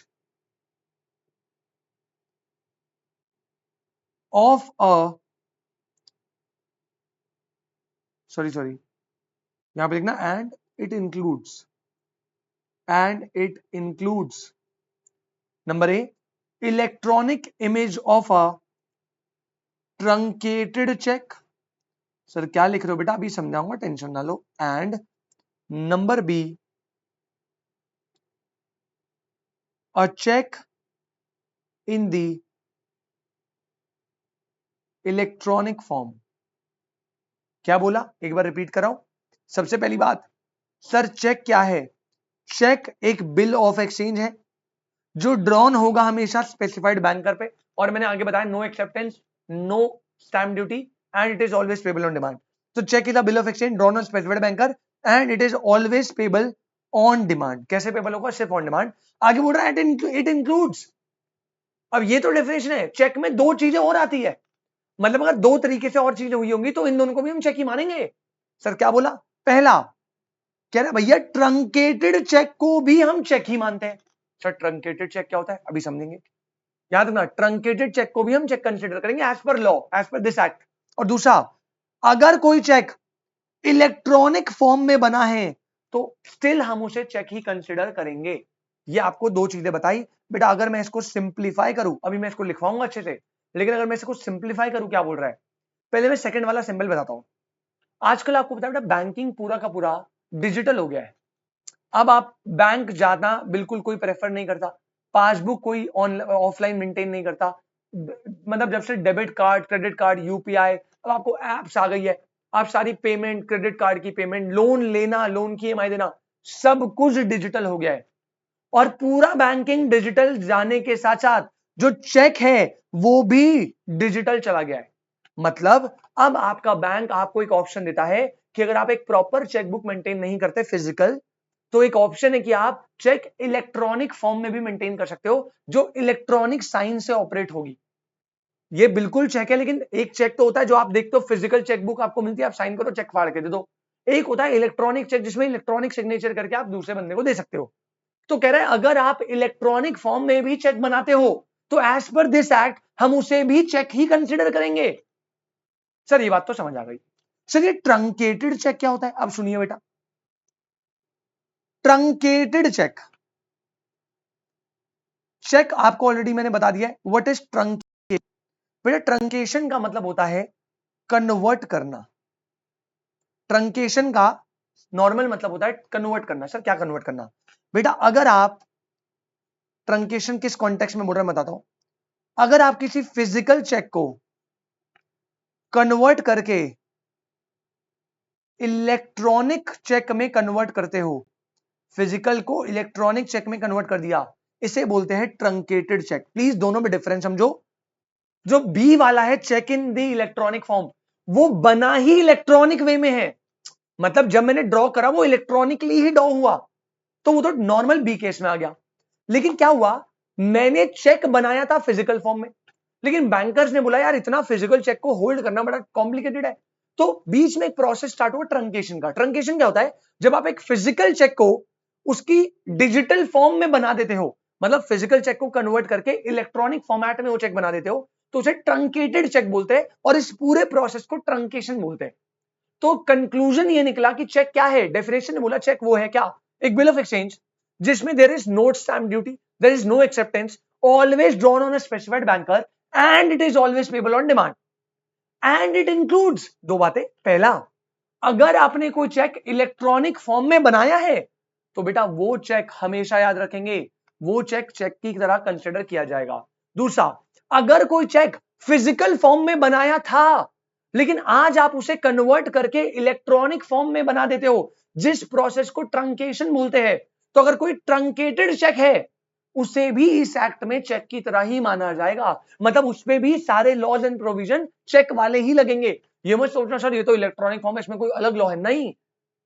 of a sorry यहां पे लिखना and it includes number A, electronic image of a truncated cheque. Sir क्या लिख रहे हो बेटा? अभी समझाऊंगा, टेंशन ना लो। And number B, a cheque in the electronic form. क्या बोला? एक बार रिपीट कराओ। सबसे पहली बात, सर चेक क्या है? चेक एक बिल ऑफ एक्सचेंज है जो ड्रॉन होगा हमेशा स्पेसिफाइड बैंकर पे, और मैंने आगे बताया no acceptance, no stamp duty and it is always payable on demand. तो cheque is a bill of exchange drawn on specified banker and it is always payable on demand. कैसे payable होगा? सिर्फ on demand. आगे बोल रहा है it includes. अब ये तो डेफिनेशन है, चेक में 2 चीजें और आती है, मतलब अगर 2 तरीके से और चीजें हुई होंगी तो इन दोनों को भी हम चेक ही मानेंगे। सर क्या बोला? पहला कह रहे भैया ट्रंकेटेड चेक को भी हम चेक ही मानते हैं। सर ट्रंकेटेड चेक क्या होता है? अभी समझेंगे। याद रखना, ट्रंकेटेड चेक को भी हम चेक कंसीडर करेंगे as per law, as per this act. और दूसरा, अगर कोई चेक इलेक्ट्रॉनिक फॉर्म में बना है तो स्टिल हम उसे चेक ही कंसिडर करेंगे। ये आपको दो चीजें बताई बेटा। अगर मैं इसको सिंप्लीफाई करूं, अभी मैं इसको लिखवाऊंगा अच्छे से, लेकिन अगर मैं इसको सिंप्लीफाई करूं, क्या बोल रहा है, पहले मैं सेकंड वाला सिंबल बताता हूं। आजकल आपको पता है बेटा, बैंकिंग पूरा का पूरा डिजिटल हो गया है। अब आप बैंक जाना बिल्कुल कोई प्रेफर नहीं करता, पासबुक कोई ऑफलाइन मेंटेन नहीं करता। मतलब जब से debit card, credit card, UPI, अब आपको एप्स आ गई है, आप सारी पेमेंट, क्रेडिट कार्ड की पेमेंट, लोन लेना, लोन की ईएमआई देना, सब कुछ डिजिटल हो गया है। और पूरा बैंकिंग डिजिटल जाने के साथ साथ जो चेक है वो भी डिजिटल चला गया है। मतलब अब आपका बैंक आपको एक ऑप्शन देता है कि अगर आप एक प्रॉपर चेकबुक मेंटेन नहीं करते फिजिकल, तो एक ऑप्शन है कि आप चेक इलेक्ट्रॉनिक फॉर्म में भी मेंटेन कर सकते हो, जो इलेक्ट्रॉनिक साइन से ऑपरेट होगी। ये बिल्कुल चेक है, लेकिन एक चेक तो होता है जो आप देखते हो, फिजिकल चेकबुक आपको मिलती है, आप साइन करो, चेक फाड़ के दे दो। एक होता है इलेक्ट्रॉनिक चेक, जिसमें इलेक्ट्रॉनिक सिग्नेचर करके आप दूसरे बंदे को दे सकते हो। तो कह रहा है अगर आप इलेक्ट्रॉनिक फॉर्म में भी चेक बनाते हो, तो एज पर दिस एक्ट हम उसे भी चेक ही कंसिडर करेंगे। सर ये बात तो समझ आ गई। सर ये ट्रंकेटेड चेक क्या होता है, अब सुनिए बेटा। ट्रंकेटेड चेक, चेक आपको ऑलरेडी मैंने बता दिया है व्हाट इज ट्रंकेट। बेटा ट्रंकेशन का मतलब होता है कन्वर्ट करना। ट्रंकेशन का नॉर्मल मतलब होता है कन्वर्ट करना। सर क्या कन्वर्ट करना? बेटा अगर आप, ट्रंकेशन किस कॉन्टेक्स्ट में बोल रहे हैं बताता हूं। अगर आप किसी फिजिकल चेक को कन्वर्ट करके इलेक्ट्रॉनिक चेक में कन्वर्ट करते हो, फिजिकल को इलेक्ट्रॉनिक चेक में कन्वर्ट कर दिया, इसे बोलते हैं ट्रंकेटेड चेक। प्लीज दोनों में डिफरेंस समझो। जो बी वाला है cheque in the electronic form, वो बना ही इलेक्ट्रॉनिक वे में है। मतलब जब मैंने ड्रॉ करा वो इलेक्ट्रॉनिकली ही ड्रॉ हुआ, तो वो तो नॉर्मल बी केस में आ गया। लेकिन क्या हुआ, मैंने चेक बनाया था फिजिकल फॉर्म में, लेकिन बैंकर्स ने बोला यार इतना फिजिकल चेक को होल्ड करना बड़ा कॉम्प्लिकेटेड है, तो बीच में एक प्रोसेस स्टार्ट हुआ ट्रंकेशन का। ट्रंकेशन क्या होता है, जब आप एक फिजिकल चेक को उसकी डिजिटल फॉर्म में बना देते हो, मतलब फिजिकल चेक को कन्वर्ट करके इलेक्ट्रॉनिक फॉर्मेट में वो चेक बना देते हो, तो उसे ट्रंकेटेड चेक बोलते हैं, और इस पूरे प्रोसेस को ट्रंकेशन बोलते हैं। तो कंक्लूजन ये निकला कि चेक क्या है। डेफिनेशन ने बोला चेक वो है क्या, एक बिल ऑफ एक्सचेंज जिसमें there is not stamp duty, there is no acceptance, always drawn on a specified banker, and it is always payable on demand, and it includes दो बातें। पहला, अगर आपने कोई चेक इलेक्ट्रॉनिक फॉर्म में बनाया है, तो बेटा वो चेक हमेशा याद रखेंगे, वो चेक चेक की तरह कंसिडर किया जाएगा। दूसरा, अगर कोई चेक फिजिकल फॉर्म में बनाया था, लेकिन आज आप उसे कन्वर्ट करके इलेक्ट्रॉनिक फॉर्म में बना देते हो, जिस प्रोसेस को ट्रंकेशन बोलते हैं, तो अगर कोई ट्रंकेटेड चेक है, उसे भी इस एक्ट में चेक की तरह ही माना जाएगा। मतलब उसमें भी सारे लॉज एंड प्रोविजन चेक वाले ही लगेंगे। ये मत सोचना सर ये तो इलेक्ट्रॉनिक फॉर्म है, इसमें कोई अलग लॉ है, नहीं,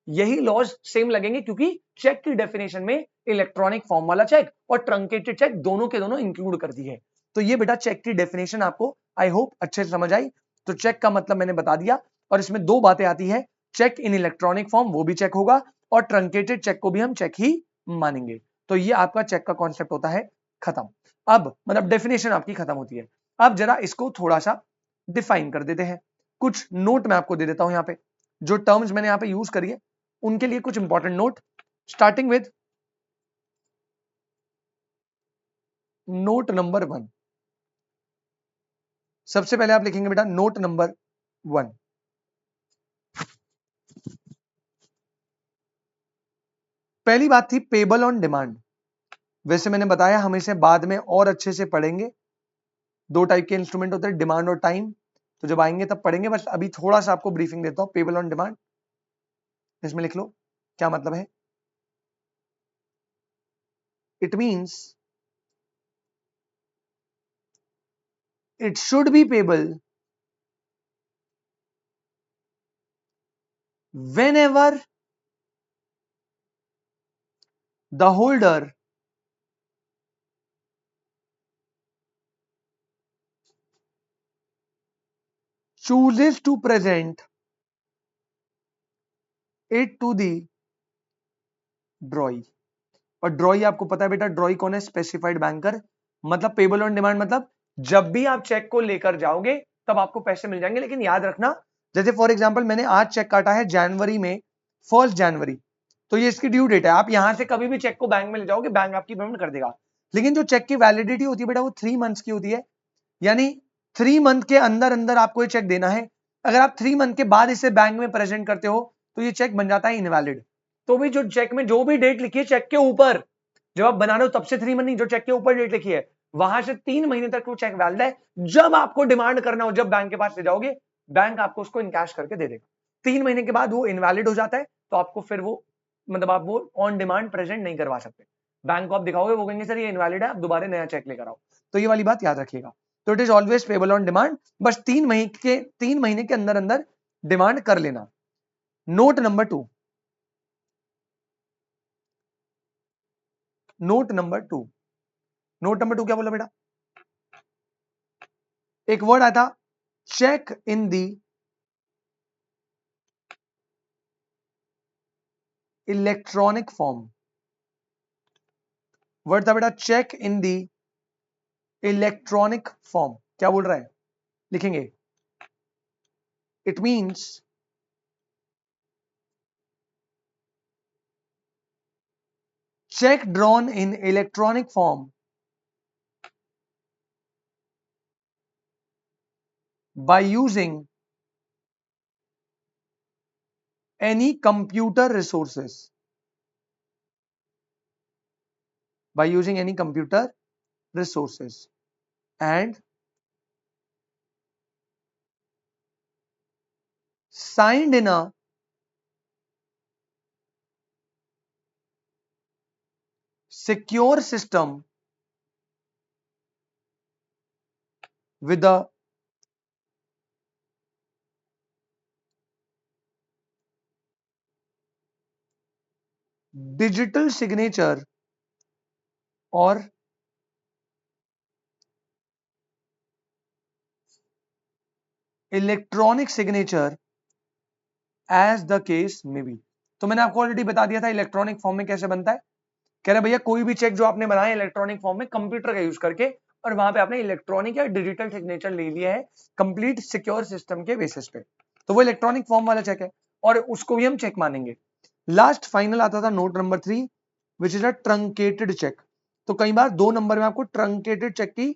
यही लॉज सेम लगेंगे, क्योंकि चेक की डेफिनेशन में इलेक्ट्रॉनिक फॉर्म वाला चेक और ट्रंकेटेड चेक दोनों के दोनों इंक्लूड कर दी है। तो ये बेटा चेक की डेफिनेशन आपको आई होप अच्छे से समझ आई। तो चेक का मतलब मैंने बता दिया, और इसमें दो बातें आती है, चेक इन इलेक्ट्रॉनिक फॉर्म वो भी चेक होगा, और ट्रंकेटेड चेक को भी हम चेक ही मानेंगे। तो ये आपका चेक का कॉन्सेप्ट होता है खत्म। अब मतलब डेफिनेशन आपकी खत्म होती है। अब जरा इसको थोड़ा सा डिफाइन कर देते हैं। कुछ नोट मैं आपको दे देता हूं यहाँ पे, जो टर्म्स मैंने यहाँ पे यूज करी है उनके लिए कुछ important note, starting with note number 1। सबसे पहले आप लिखेंगे बेटा नोट नंबर 1। पहली बात थी पेबल ऑन डिमांड। वैसे मैंने बताया हम इसे बाद में और अच्छे से पढ़ेंगे। दो टाइप के इंस्ट्रूमेंट होते हैं, डिमांड और टाइम, तो जब आएंगे तब पढ़ेंगे, बस अभी थोड़ा सा आपको ब्रीफिंग देता हूं। पेबल ऑन डिमांड, इसमें लिख लो क्या मतलब है। It means it should be payable whenever the holder chooses to present it to the ड्रॉई। और ड्रॉई आपको पता है बेटा, ड्रॉई कौन है, स्पेसिफाइड बैंकर। मतलब पेबल ऑन डिमांड मतलब जब भी आप चेक को लेकर जाओगे तब आपको पैसे मिल जाएंगे। लेकिन याद रखना, जैसे फॉर एग्जांपल मैंने आज चेक काटा है जनवरी में, 1 जनवरी, तो ये इसकी ड्यू डेट है। आप यहां से कभी भी चेक को बैंक में ले जाओगे, बैंक आपकी पेमेंट कर देगा। लेकिन जो चेक की वैलिडिटी होती है बेटा वो 3 मंथ्स की होती है, यानी 3 मंथ के अंदर अंदर आपको ये चेक देना है। अगर आप 3 मंथ के बाद इसे बैंक में प्रेजेंट करते हो तो ये चेक बन जाता है इनवैलिड। तो भी जो चेक में जो भी डेट लिखी है चेक के ऊपर, जब आप बना रहे हो तब से 3 मंथ नहीं, जो चेक के ऊपर डेट लिखी है वहां से 3 महीने तक वो चेक वैलिड है। जब आपको डिमांड करना हो, जब बैंक के पास ले जाओगे, बैंक आपको उसको इनकैश करके दे देगा। 3 महीने के बाद वो इनवैलिड हो जाता है, तो आपको फिर वो मतलब आप वो ऑन डिमांड प्रेजेंट नहीं करवा सकते। बैंक को आप दिखाओगे, वो कहेंगे सर ये इनवैलिड है, आप दोबारा नया चेक लेकर आओ। तो ये वाली बात याद रखिएगा। तो it is always payable on demand, बस 3 महीने के अंदर अंदर डिमांड कर लेना। Note number 2, note number 2, note number 2 क्या बोला बेटा? एक वर्ड आया था cheque in the electronic form. Word था बेटा cheque in the electronic form. क्या बोल रहा है? लिखेंगे it means check drawn in electronic form by using any computer resources, by using any computer resources and signed in a secure system with a digital signature or electronic signature as the case may be. तो मैंने आपको already बता दिया था electronic form में कैसे बनता है। कह रहे भैया कोई भी चेक जो आपने बनाया इलेक्ट्रॉनिक फॉर्म में कंप्यूटर का यूज करके, और वहां पे आपने इलेक्ट्रॉनिक या डिजिटल सिग्नेचर ले लिया है कंप्लीट सिक्योर सिस्टम के बेसिस पे, तो वो इलेक्ट्रॉनिक फॉर्म वाला चेक है और उसको भी हम चेक मानेंगे। लास्ट फाइनल आता था note number 3 which is a truncated check. तो कई बार 2 नंबर में आपको ट्रंकेटेड चेक की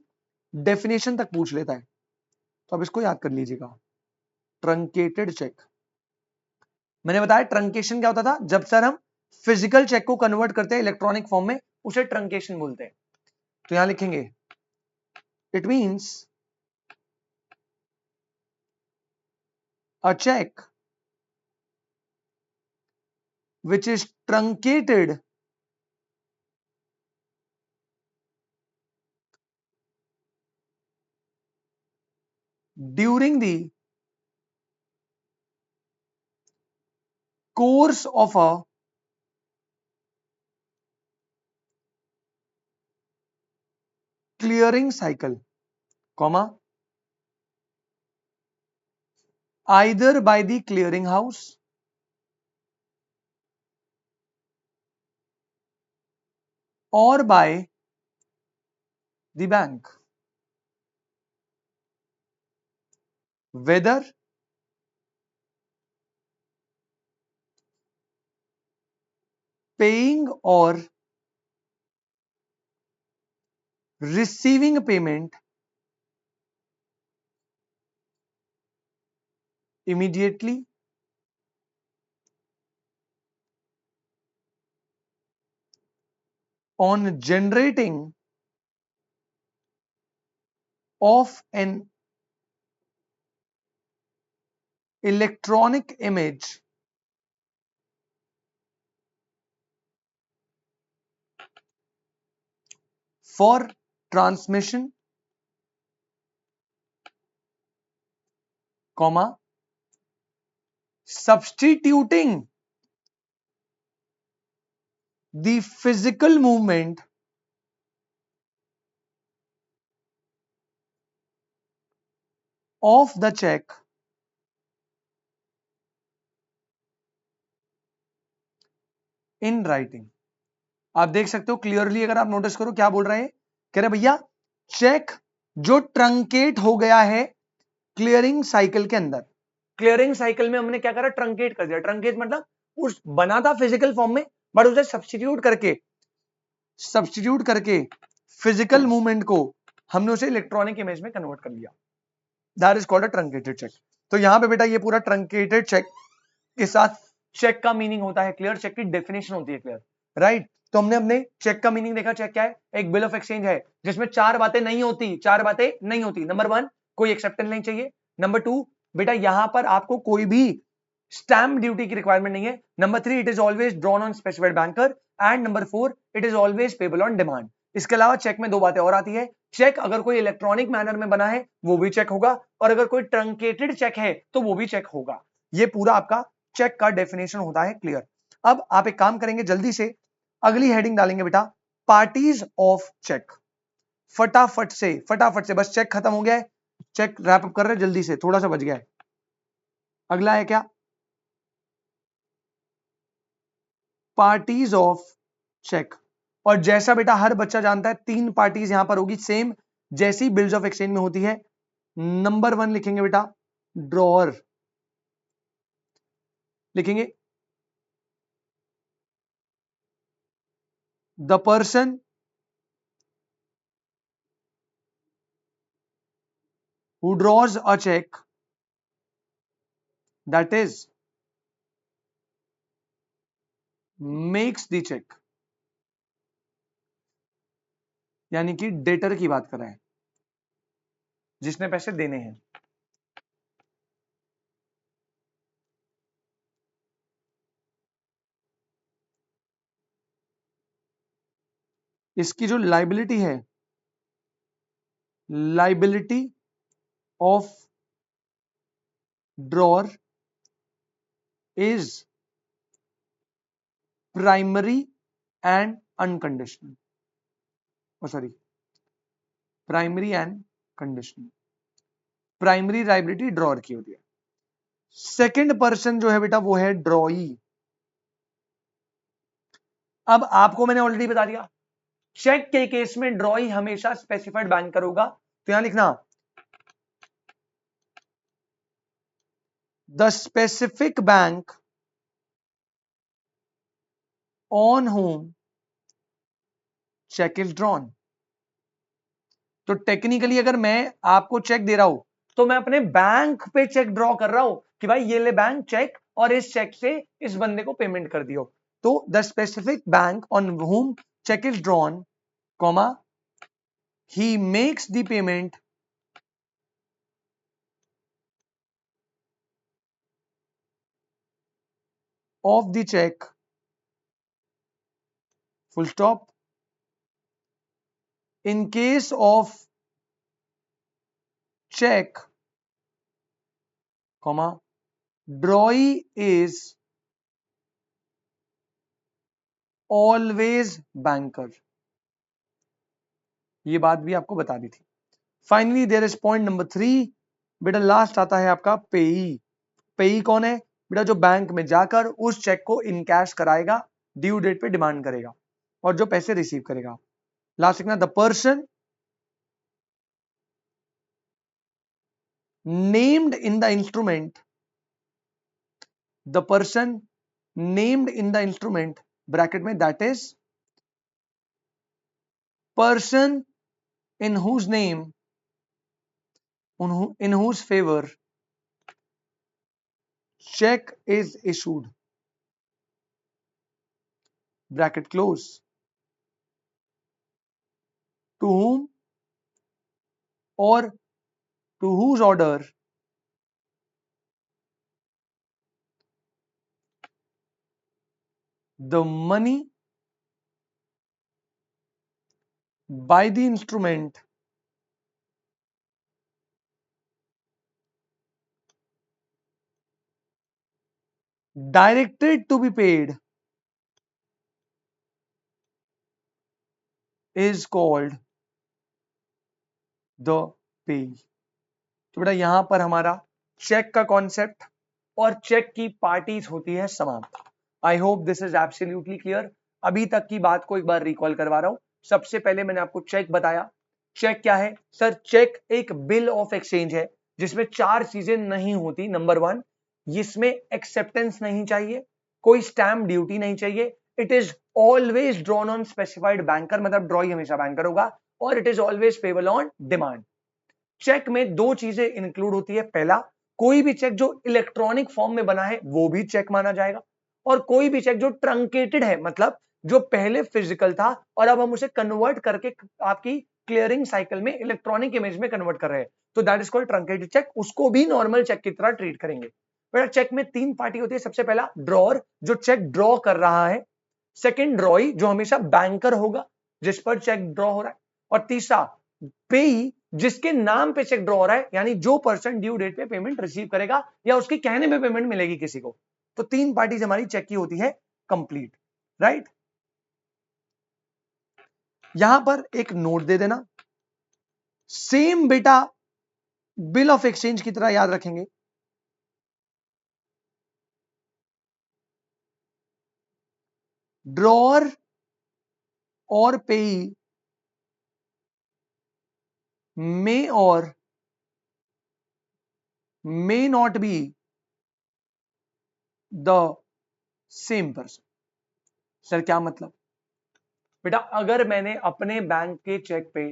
डेफिनेशन तक पूछ लेता है, तो अब इसको याद कर लीजिएगा। ट्रंकेटेड चेक, मैंने बताया ट्रंकेशन क्या होता था, जब सर हम फिजिकल चेक को कन्वर्ट करते हैं इलेक्ट्रॉनिक फॉर्म में, उसे ट्रंकेशन बोलते हैं। तो यहां लिखेंगे it means a cheque which is truncated during the course of a clearing cycle, comma, either by the clearing house or by the bank, whether paying or receiving payment immediately on generating of an electronic image for transmission, comma, substituting the physical movement of the check in writing। आप देख सकते हो clearly, अगर आप notice करो क्या बोल रहे हैं, कह रहे भैया चेक जो ट्रंकेट हो गया है क्लियरिंग साइकिल के अंदर। क्लियरिंग साइकिल में हमने क्या करा, ट्रंकेट कर दिया। ट्रंकेट मतलब उस बना था फिजिकल फॉर्म में, बट उसे सब्स्टिट्यूट करके फिजिकल मूवमेंट को हमने उसे इलेक्ट्रॉनिक इमेज में कन्वर्ट कर लिया, that is called a truncated check. तो यहां पे बेटा ये पूरा ट्रंकेटेड चेक के साथ चेक का मीनिंग होता है क्लियर, चेक की डेफिनेशन होती है क्लियर, राइट। तो हमने अपने चेक का मीनिंग देखा, चेक क्या है, एक बिल ऑफ एक्सचेंज है जिसमें चार बातें नहीं होती। नंबर वन, कोई एक्सेप्टेंस नहीं चाहिए। नंबर टू, बेटा यहां पर आपको कोई भी स्टैम्प ड्यूटी की रिक्वायरमेंट नहीं है। Number three, it is always drawn on specified banker. And number four, it is always payable on demand. इसके अलावा चेक में दो बातें और आती है, चेक अगर कोई इलेक्ट्रॉनिक मैनर में बना है वो भी चेक होगा, और अगर कोई ट्रंकेटेड चेक है तो वो भी चेक होगा। ये पूरा आपका चेक का डेफिनेशन होता है क्लियर। अब आप एक काम करेंगे, जल्दी से अगली हेडिंग डालेंगे बेटा, पार्टीज ऑफ चेक। फटाफट से बस चेक खत्म हो गया है, चेक रैप अप कर रहे हैं जल्दी से, थोड़ा सा बच गया है। अगला है क्या, पार्टीज ऑफ चेक। और जैसा बेटा हर बच्चा जानता है, तीन पार्टीज यहां पर होगी सेम जैसी बिल्स ऑफ एक्सचेंज में होती है। नंबर वन लिखेंगे बेटा ड्रॉअर, लिखेंगे the person who draws a check, that is makes the check, यानी कि डेटर की बात कर रहे हैं, जिसने पैसे देने हैं। इसकी जो लाइबिलिटी है, liability of drawer is primary and unconditional, sorry primary and conditional. Primary liability drawer की होती है। सेकंड पर्सन जो है बेटा वो है ड्रॉई। अब आपको मैंने ऑलरेडी बता दिया, चेक के केस में ड्रॉई हमेशा स्पेसिफाइड बैंकर होगा। तो यहां लिखना the specific bank on whom cheque is drawn. तो टेक्निकली अगर मैं आपको चेक दे रहा हूं तो मैं अपने बैंक पे चेक ड्रॉ कर रहा हूं कि भाई ये ले बैंक चेक, और इस चेक से इस बंदे को पेमेंट कर दियो। तो the specific bank on whom cheque is drawn, comma he makes the payment of the cheque, full stop. In case of check, comma, drawee is always banker। ये बात भी आपको बता दी थी। Finally there is point number three, बेटा last आता है आपका पेई। पेई कौन है बेटा, जो बैंक में जाकर उस चेक को इन कैश कराएगा, ड्यू डेट पे डिमांड करेगा और जो पैसे रिसीव करेगा। लास्ट लिखना the person named in the instrument, the person named in the instrument bracket में, that is person in whose name, in whose favor check is issued, bracket close, to whom or to whose order the money by the instrument directed to be paid is called the pay। तो बेटा यहां पर हमारा check का concept और check की parties होती है समाप्त। I hope this is absolutely clear. अभी तक की बात को एक बार रिकॉल करवा रहा हूं। सबसे पहले मैंने आपको चेक बताया। चेक क्या है सर? चेक एक बिल ऑफ एक्सचेंज है जिसमें चार चीजें नहीं होती। नंबर वन, इसमें एक्सेप्टेंस नहीं चाहिए। कोई स्टैम्प ड्यूटी नहीं चाहिए, it is always drawn on specified banker, मतलब ड्रॉई हमेशा बैंकर होगा, और it is always payable on demand. Cheque में दो चीजें इंक्लूड होती है, पहला कोई भी चेक जो इलेक्ट्रॉनिक फॉर्म में बना है वो भी चेक माना जाएगा, और कोई भी चेक जो ट्रंकेटेड है, मतलब जो पहले फिजिकल था और अब हम उसे कन्वर्ट करके आपकी क्लियरिंग साइकिल में इलेक्ट्रॉनिक इमेज में कन्वर्ट कर रहे हैं, तो that is called truncated check, उसको भी नॉर्मल चेक की तरह ट्रीट करेंगे। बेटा चेक में तीन पार्टी होती है, सबसे पहला ड्रॉर जो चेक ड्रॉ कर रहा है, सेकंड ड्रॉई जो हमेशा बैंकर होगा जिस पर चेक ड्रॉ हो रहा है, और तीसरा पेई जिसके नाम पे चेक ड्रॉ हो रहा है, यानी जो पर्सन ड्यू डेट पे पेमेंट रिसीव करेगा या उसके कहने पे पेमेंट मिलेगी किसी को। तो तीन पार्टीज हमारी चेक की होती है कंप्लीट, राइट। यहां पर एक नोट दे देना, सेम बेटा बिल ऑफ एक्सचेंज की तरह याद रखेंगे। ड्रॉर और पेई may or may not be the same person। Sir क्या मतलब? बेटा अगर मैंने अपने बैंक के चेक पे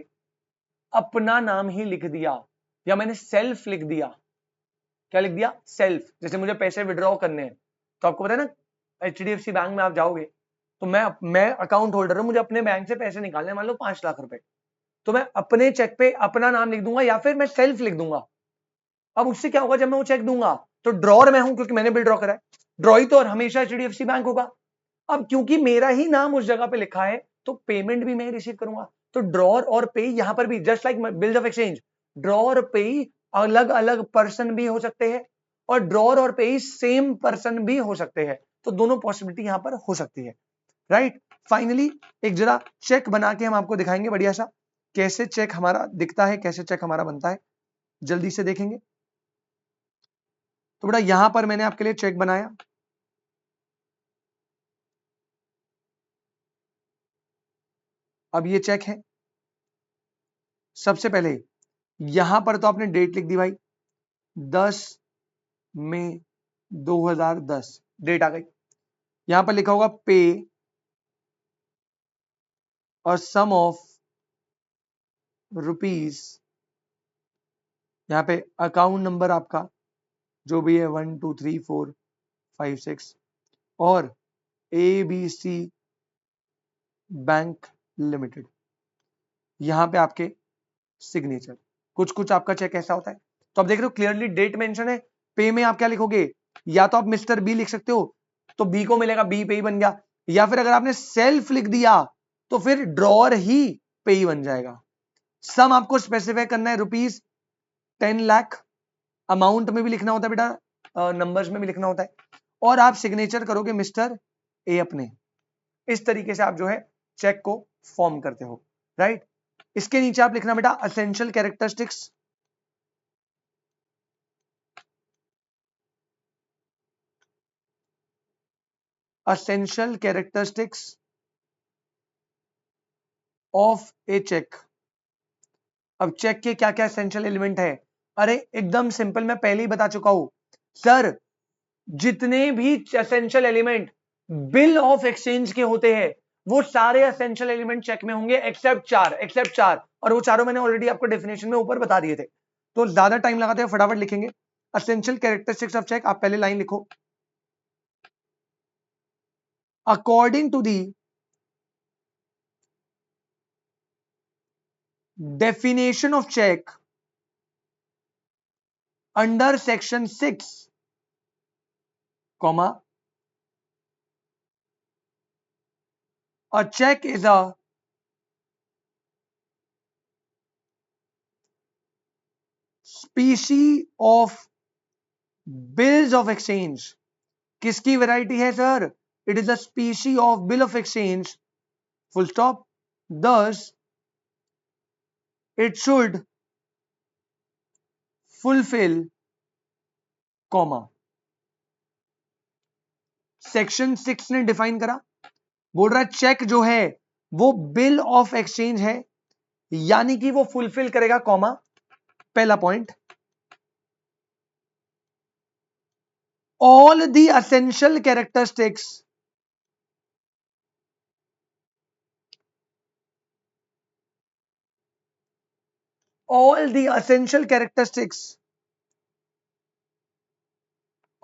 अपना नाम ही लिख दिया या मैंने सेल्फ लिख दिया, क्या लिख दिया? सेल्फ। जैसे मुझे पैसे विड्रॉ करने हैं तो आपको पता है ना, HDFC बैंक में आप जाओगे तो मैं अकाउंट होल्डर हूं, मुझे अपने बैंक से पैसे निकालने, मान लो 5 लाख रुपए, तो मैं अपने चेक पे अपना नाम लिख दूंगा या फिर मैं सेल्फ लिख दूंगा। अब उससे क्या होगा, जब मैं वो चेक दूंगा तो ड्रॉर मैं हूं क्योंकि मैंने बिल ड्रॉ करा है, ड्रॉई तो और हमेशा HDFC बैंक होगा। अब क्योंकि मेरा ही नाम उस जगह पे लिखा है तो पेमेंट भी मैं रिसीव करूंगा। तो ड्रॉर और पे यहां पर भी just like bills of exchange, drawer और पे अलग अलग पर्सन भी हो सकते हैं और ड्रॉर और पे सेम पर्सन भी हो सकते हैं, तो दोनों पॉसिबिलिटी यहां पर हो सकती है, राइट। फाइनली एक जरा चेक बना के हम आपको दिखाएंगे बढ़िया सा, कैसे चेक हमारा दिखता है, कैसे चेक हमारा बनता है, जल्दी से देखेंगे। तो बेटा यहां पर मैंने आपके लिए चेक बनाया, अब ये चेक है। सबसे पहले यहां पर तो आपने डेट लिख दी भाई, 10 मई 2010, डेट आ गई। यहां पर लिखा होगा पे और सम ऑफ रुपीज, यहां पे अकाउंट नंबर आपका जो भी है 1 2 3 4 5 6 और ABC बैंक लिमिटेड, यहां पे आपके सिग्नेचर। कुछ कुछ आपका चेक ऐसा होता है, तो आप देख रहे हो क्लियरली डेट मेंशन है। पे में आप क्या लिखोगे, या तो आप मिस्टर बी लिख सकते हो तो बी को मिलेगा, बी पे ही बन गया, या फिर अगर आपने सेल्फ लिख दिया तो फिर ड्रॉर ही पे ही बन जाएगा। सम आपको स्पेसिफाई करना है रुपीज 10 लाख, अमाउंट में भी लिखना होता है बेटा, नंबर्स में भी लिखना होता है, और आप सिग्नेचर करोगे मिस्टर ए अपने। इस तरीके से आप जो है चेक को फॉर्म करते हो, राइट। इसके नीचे आप लिखना बेटा essential characteristics, essential characteristics of a check। अब चेक के क्या क्या एसेंशियल एलिमेंट है, अरे एकदम सिंपल, मैं पहले ही बता चुका हूं सर, जितने भी essential element bill of exchange के होते हैं वो सारे एसेंशियल एलिमेंट चेक में होंगे एक्सेप्ट चार, और वो चारों मैंने ऑलरेडी आपको डेफिनेशन में ऊपर बता दिए थे, तो ज्यादा टाइम लगाते हैं, फटाफट लिखेंगे। एसेंशियल कैरेक्टरिस्टिक्स ऑफ चेक, आप पहले लाइन लिखो, according to the definition of check under section 6 comma a check is a species of bills of exchange। किसकी वैरायटी है sir? It is a species of bill of exchange, full stop, thus it should fulfill comma। Section 6 ने define करा, बोल रहा है check जो है वो बिल ऑफ एक्सचेंज है, यानी कि वो फुलफिल करेगा कॉमा, पहला point. all the essential characteristics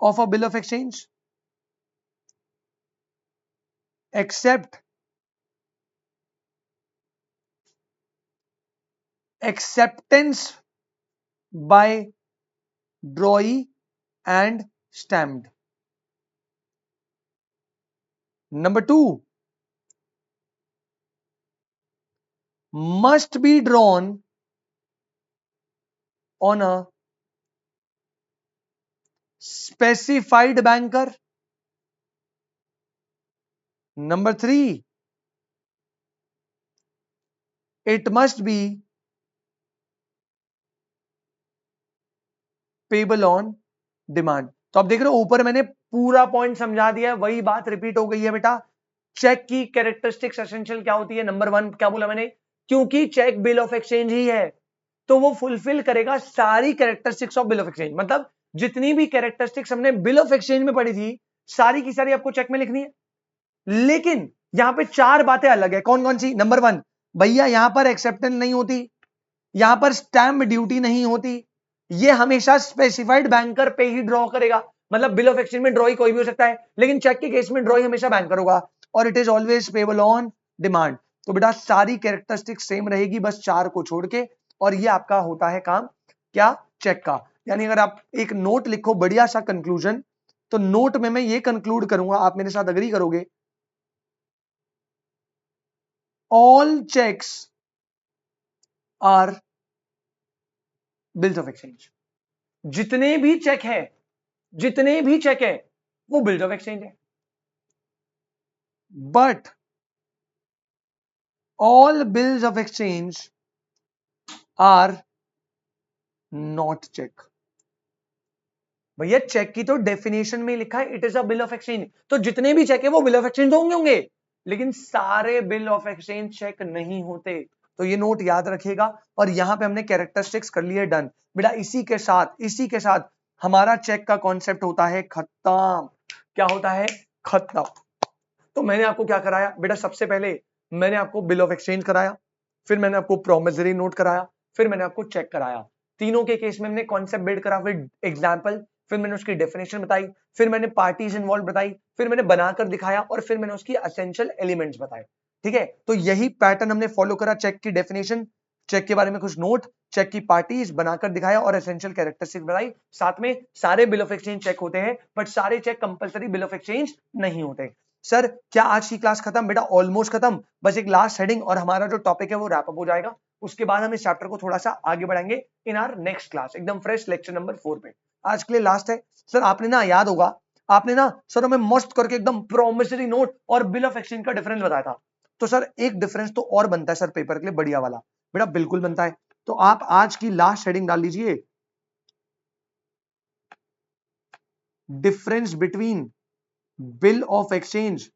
of a bill of exchange except acceptance by drawee and stamped. Number 2, must be drawn on a specified banker. Number 3, it must be payable on demand. तो आप देख रहे हो ऊपर मैंने पूरा point समझा दिया है, वही बात रिपीट हो गई है बेटा. चेक की कैरेक्टरिस्टिक्स एसेंशियल क्या होती है? नंबर 1 क्या बोला मैंने? क्योंकि चेक बिल ऑफ एक्सचेंज ही है तो वो फुलफिल करेगा सारी characteristics of bill of exchange. मतलब जितनी भी कैरेक्टरिस्टिक्स हमने बिल ऑफ एक्सचेंज में पढ़ी थी सारी की सारी आपको चेक में लिखनी है. लेकिन यहां पे 4 बातें अलग है. कौन कौन सी? नंबर 1, भैया यहां पर एक्सेप्टेंस नहीं होती, यहां पर स्टैम्प ड्यूटी नहीं होती, ये हमेशा स्पेसिफाइड बैंकर पे ही ड्रॉ करेगा. मतलब बिल ऑफ एक्सचेंज में ड्रॉई कोई भी हो सकता है लेकिन चेक के केस में ड्रॉई हमेशा बैंकर होगा. और it is always payable on demand. तो बेटा सारी कैरेक्टरिस्टिक सेम रहेगी बस 4 को छोड़ के. और ये आपका होता है काम क्या? चेक का. यानी अगर आप एक नोट लिखो बढ़िया सा कंक्लूजन, तो नोट में मैं ये कंक्लूड करूंगा, आप मेरे साथ अग्री करोगे, all cheques are bills of exchange. जितने भी चेक है, जितने भी चेक है वो बिल्स ऑफ एक्सचेंज है. But all bills of exchange are not cheque. भैया चेक की तो डेफिनेशन में लिखा है it is a bill of exchange, तो जितने भी चेक है वो बिल ऑफ एक्सचेंज होंगे, लेकिन सारे बिल ऑफ एक्सचेंज चेक नहीं होते. तो ये नोट याद रखिएगा. और यहां पे हमने कैरेक्टरिस्टिक्स कर लिए डन. बेटा इसी के साथ हमारा चेक का कॉन्सेप्ट होता है खत्म. क्या होता है? खत्म. तो मैंने आपको क्या कराया बेटा? सबसे पहले मैंने आपको बिल ऑफ एक्सचेंज कराया, फिर मैंने आपको प्रोमिसरी नोट कराया, फिर मैंने आपको चेक कराया. तीनों के केस में हमने कॉन्सेप्ट बिल्ड करा विद एग्जांपल, फिर मैंने उसकी डेफिनेशन बताई, फिर मैंने पार्टीज इन्वॉल्व बताई, फिर मैंने बनाकर दिखाया और फिर मैंने उसकी एसेंशियल एलिमेंट्स बताए. ठीक है, तो यही पैटर्न हमने फॉलो करा. चेक की डेफिनेशन, चेक के बारे में कुछ नोट, चेक की पार्टीज बनाकर दिखाया और एसेंशियल कैरेक्टरिस्टिक्स बताई. साथ में सारे बिल ऑफ एक्सचेंज चेक होते हैं बट सारे cheque compulsory bill of exchange नहीं होते. सर क्या आज की क्लास खत्म? बेटा ऑलमोस्ट खत्म. बस एक लास्ट हेडिंग और हमारा जो टॉपिक है वो रैप अप हो जाएगा. उसके बाद हम इस चैप्टर को थोड़ा सा आगे बढ़ाएंगे इन आवर नेक्स्ट क्लास, एकदम फ्रेश लेक्चर नंबर 4 पे. आज के लिए लास्ट है. सर आपने ना, याद होगा आपने ना सर हमें मस्त करके एकदम प्रोमिसरी नोट और बिल ऑफ एक्सचेंज का डिफरेंस बताया था. तो सर एक डिफरेंस तो और बनता है सर पेपर के लिए बढ़िया वाला. बेटा बिल्कुल बनता है. तो आप आज की लास्ट हेडिंग डाल लीजिए, difference between bill of exchange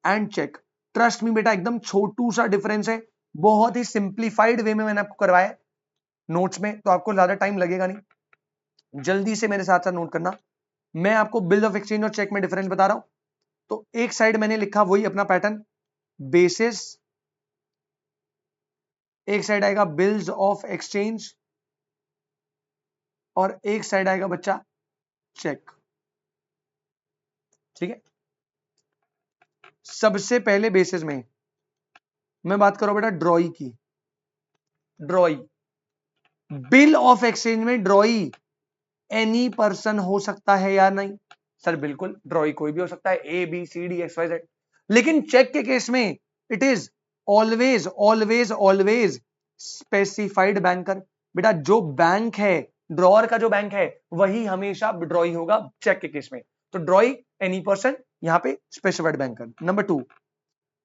and cheque. Trust me बेटा एकदम छोटू सा डिफरेंस है, बहुत ही सिंप्लीफाइड वे में मैंने आपको करवाया है नोट्स में, तो आपको ज्यादा टाइम लगेगा नहीं. जल्दी से मेरे साथ साथ नोट करना. मैं आपको बिल ऑफ एक्सचेंज और चेक में डिफरेंस बता रहा हूं. तो एक साइड मैंने लिखा वही अपना पैटर्न बेसिस, एक साइड आएगा बिल्स ऑफ एक्सचेंज और एक साइड आएगा बच्चा चेक. ठीक है, सबसे पहले बेसिस में मैं बात करूं बेटा ड्रॉई की. ड्रॉई, बिल ऑफ एक्सचेंज में ड्रॉई एनी पर्सन हो सकता है या नहीं? सर बिल्कुल, ड्रॉई कोई भी हो सकता है, A B C D X Y Z. लेकिन चेक के केस में it is always always always specified banker. बेटा जो बैंक है, ड्रॉअर का जो बैंक है वही हमेशा ड्रॉई होगा चेक के केस में. तो ड्रॉई एनी पर्सन, यहां पे स्पेसिफाइड बैंकर. नंबर 2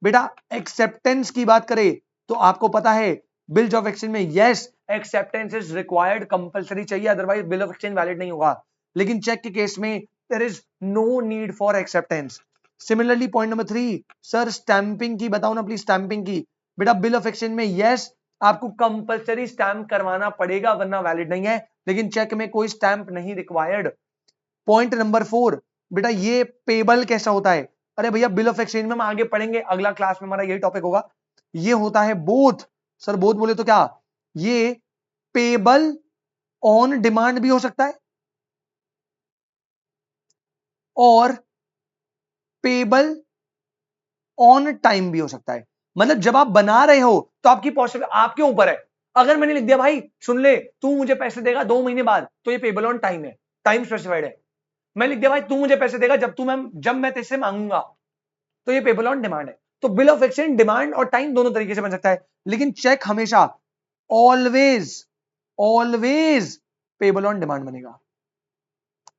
बेटा एक्सेप्टेंस की बात करें तो आपको पता है बिल्स ऑफ एक्सचेंज में yes acceptance is required, compulsory चाहिए, otherwise bill of exchange valid नहीं होगा. लेकिन चेक के केस में there is no need for acceptance. Similarly point number 3, sir stamping की बताओ ना प्लीज. स्टैंपिंग की बेटा बिल ऑफ एक्सचेंज में यस आपको कंपलसरी स्टैंप करवाना पड़ेगा वरना वैलिड नहीं है, लेकिन चेक में कोई स्टैंप नहीं रिक्वायर्ड. पॉइंट नंबर 4, बेटा ये पेबल कैसा होता है? अरे भैया बिल ऑफ एक्सचेंज में हम आगे पढ़ेंगे, अगला क्लास में हमारा यही टॉपिक होगा। ये होता है बोथ। सर बोथ बोले तो क्या? ये पेबल ऑन डिमांड भी हो सकता है और पेबल ऑन टाइम भी हो सकता है। मतलब जब आप बना रहे हो तो आपकी पॉसिबल आपके ऊपर है। अगर मैंने लिख दिया भाई सुन ले तू मुझे पैसे देगा 2 महीने बाद, तो ये पेबल ऑन टाइम है, टाइम स्पेसिफाइड है। मैं लिख दिया भाई तू मुझे पैसे देगा जब मैं तेरे से मांगूंगा, तो ये पेबल ऑन डिमांड है। तो बिल ऑफ एक्सचेंज डिमांड और टाइम दोनों तरीके से बन सकता है, लेकिन चेक हमेशा always always payable on demand बनेगा।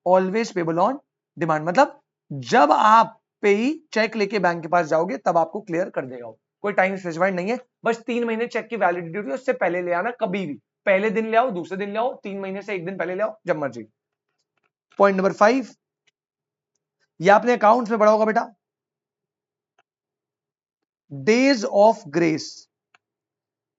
ऑलवेज पेबल ऑन डिमांड मतलब जब आप पे ही चेक लेके बैंक के पास जाओगे तब आपको क्लियर कर देगा। कोई टाइम स्पेसिफाइड नहीं है, बस 3 महीने चेक की वैलिडिटी होती है, उससे पहले ले आना कभी भी। पहले दिन ले आओ, दूसरे दिन ले आओ, 3 महीने से 1 दिन पहले ले आओ, जब मर्जी। पॉइंट नंबर 5, ये आपने अकाउंट्स में पढ़ा होगा बेटा, डेज ऑफ ग्रेस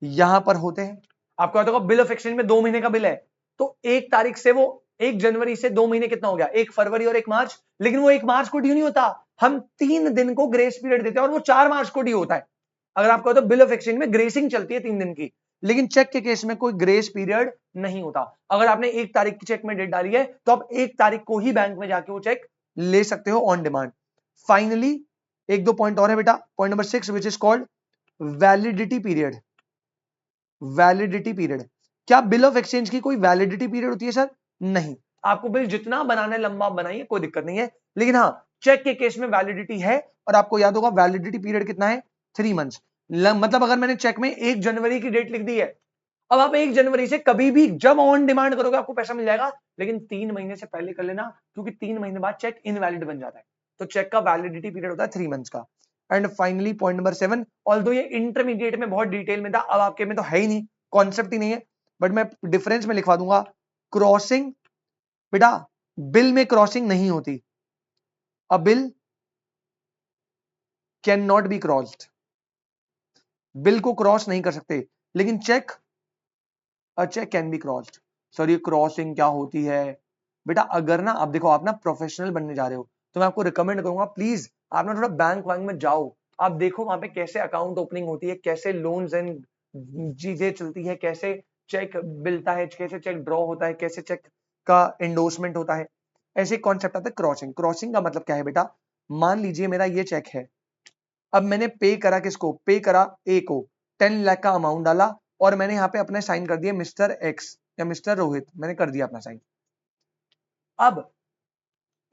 यहां पर होते हैं। आपको पता होगा बिल ऑफ एक्सचेंज में 2 महीने का बिल है, तो 1 तारीख से वो 1 जनवरी से 2 महीने कितना हो गया? 1 फरवरी और 1 मार्च। लेकिन वो 1 मार्च को ड्यू नहीं होता, हम 3 दिन को ग्रेस पीरियड देते हैं और वो 4 मार्च को ड्यू होता है। अगर आपको तो बिल ऑफ एक्सचेंज में ग्रेसिंग चलती है 3 दिन की, लेकिन चेक के केस में कोई ग्रेस पीरियड नहीं होता। अगर आपने 1 तारीख की चेक में डेट डाली है तो आप 1 तारीख को ही बैंक में जाके वो चेक ले सकते हो ऑन डिमांड। फाइनली 1-2 पॉइंट और है बेटा। Point number 6 which is called validity period. Validity period, क्या बिल ऑफ एक्सचेंज की कोई वैलिडिटी पीरियड होती है? सर नहीं, आपको बिल जितना बनाना है लंबा बनाइए, कोई दिक्कत नहीं है। लेकिन हाँ चेक के केस में वैलिडिटी है, और आपको याद होगा वैलिडिटी पीरियड कितना है? 3 मंथ्स। मतलब अगर मैंने चेक में 1 जनवरी की डेट लिख दी है, अब आप 1 जनवरी से कभी भी जब ऑन डिमांड करोगे आपको पैसा मिल जाएगा, लेकिन 3 महीने से पहले कर लेना, क्योंकि 3 महीने बाद चेक इनवैलिड बन जाता है। तो चेक का वैलिडिटी पीरियड होता है 3 मंथ्स का। And finally point number 7, although ये इंटरमीडिएट में बहुत डिटेल में था, अब आपके में तो है ही नहीं, कॉन्सेप्ट ही नहीं है, बट मैं डिफरेंस में लिखवा दूंगा। क्रॉसिंग, बेटा बिल में क्रॉसिंग नहीं होती, a bill can not be crossed, bill को क्रॉस नहीं कर सकते, लेकिन cheque, a cheque can be crossed. Sir ये क्रॉसिंग क्या होती है? बेटा अगर ना आप देखो, आप ना प्रोफेशनल बनने जा रहे हो, तो मैं आपको रिकमेंड करूंगा प्लीज आप ना थोड़ा बैंक वैंक में जाओ, आप देखो वहां पे कैसे अकाउंट ओपनिंग होती है, कैसे लोन्स एंड चीजें चलती है, कैसे चेक मिलता है, कैसे चेक ड्रॉ होता है, कैसे चेक का एंडोर्समेंट होता है। ऐसे कॉन्सेप्ट आता है क्रॉसिंग। क्रॉसिंग का मतलब क्या है बेटा? मान लीजिए मेरा ये चेक है, अब मैंने पे करा किसको? पे करा ए को, 10 लाख का अमाउंट डाला, और मैंने यहाँ पे अपने साइन कर दिया मिस्टर एक्स या मिस्टर रोहित, मैंने कर दिया अपना साइन। अब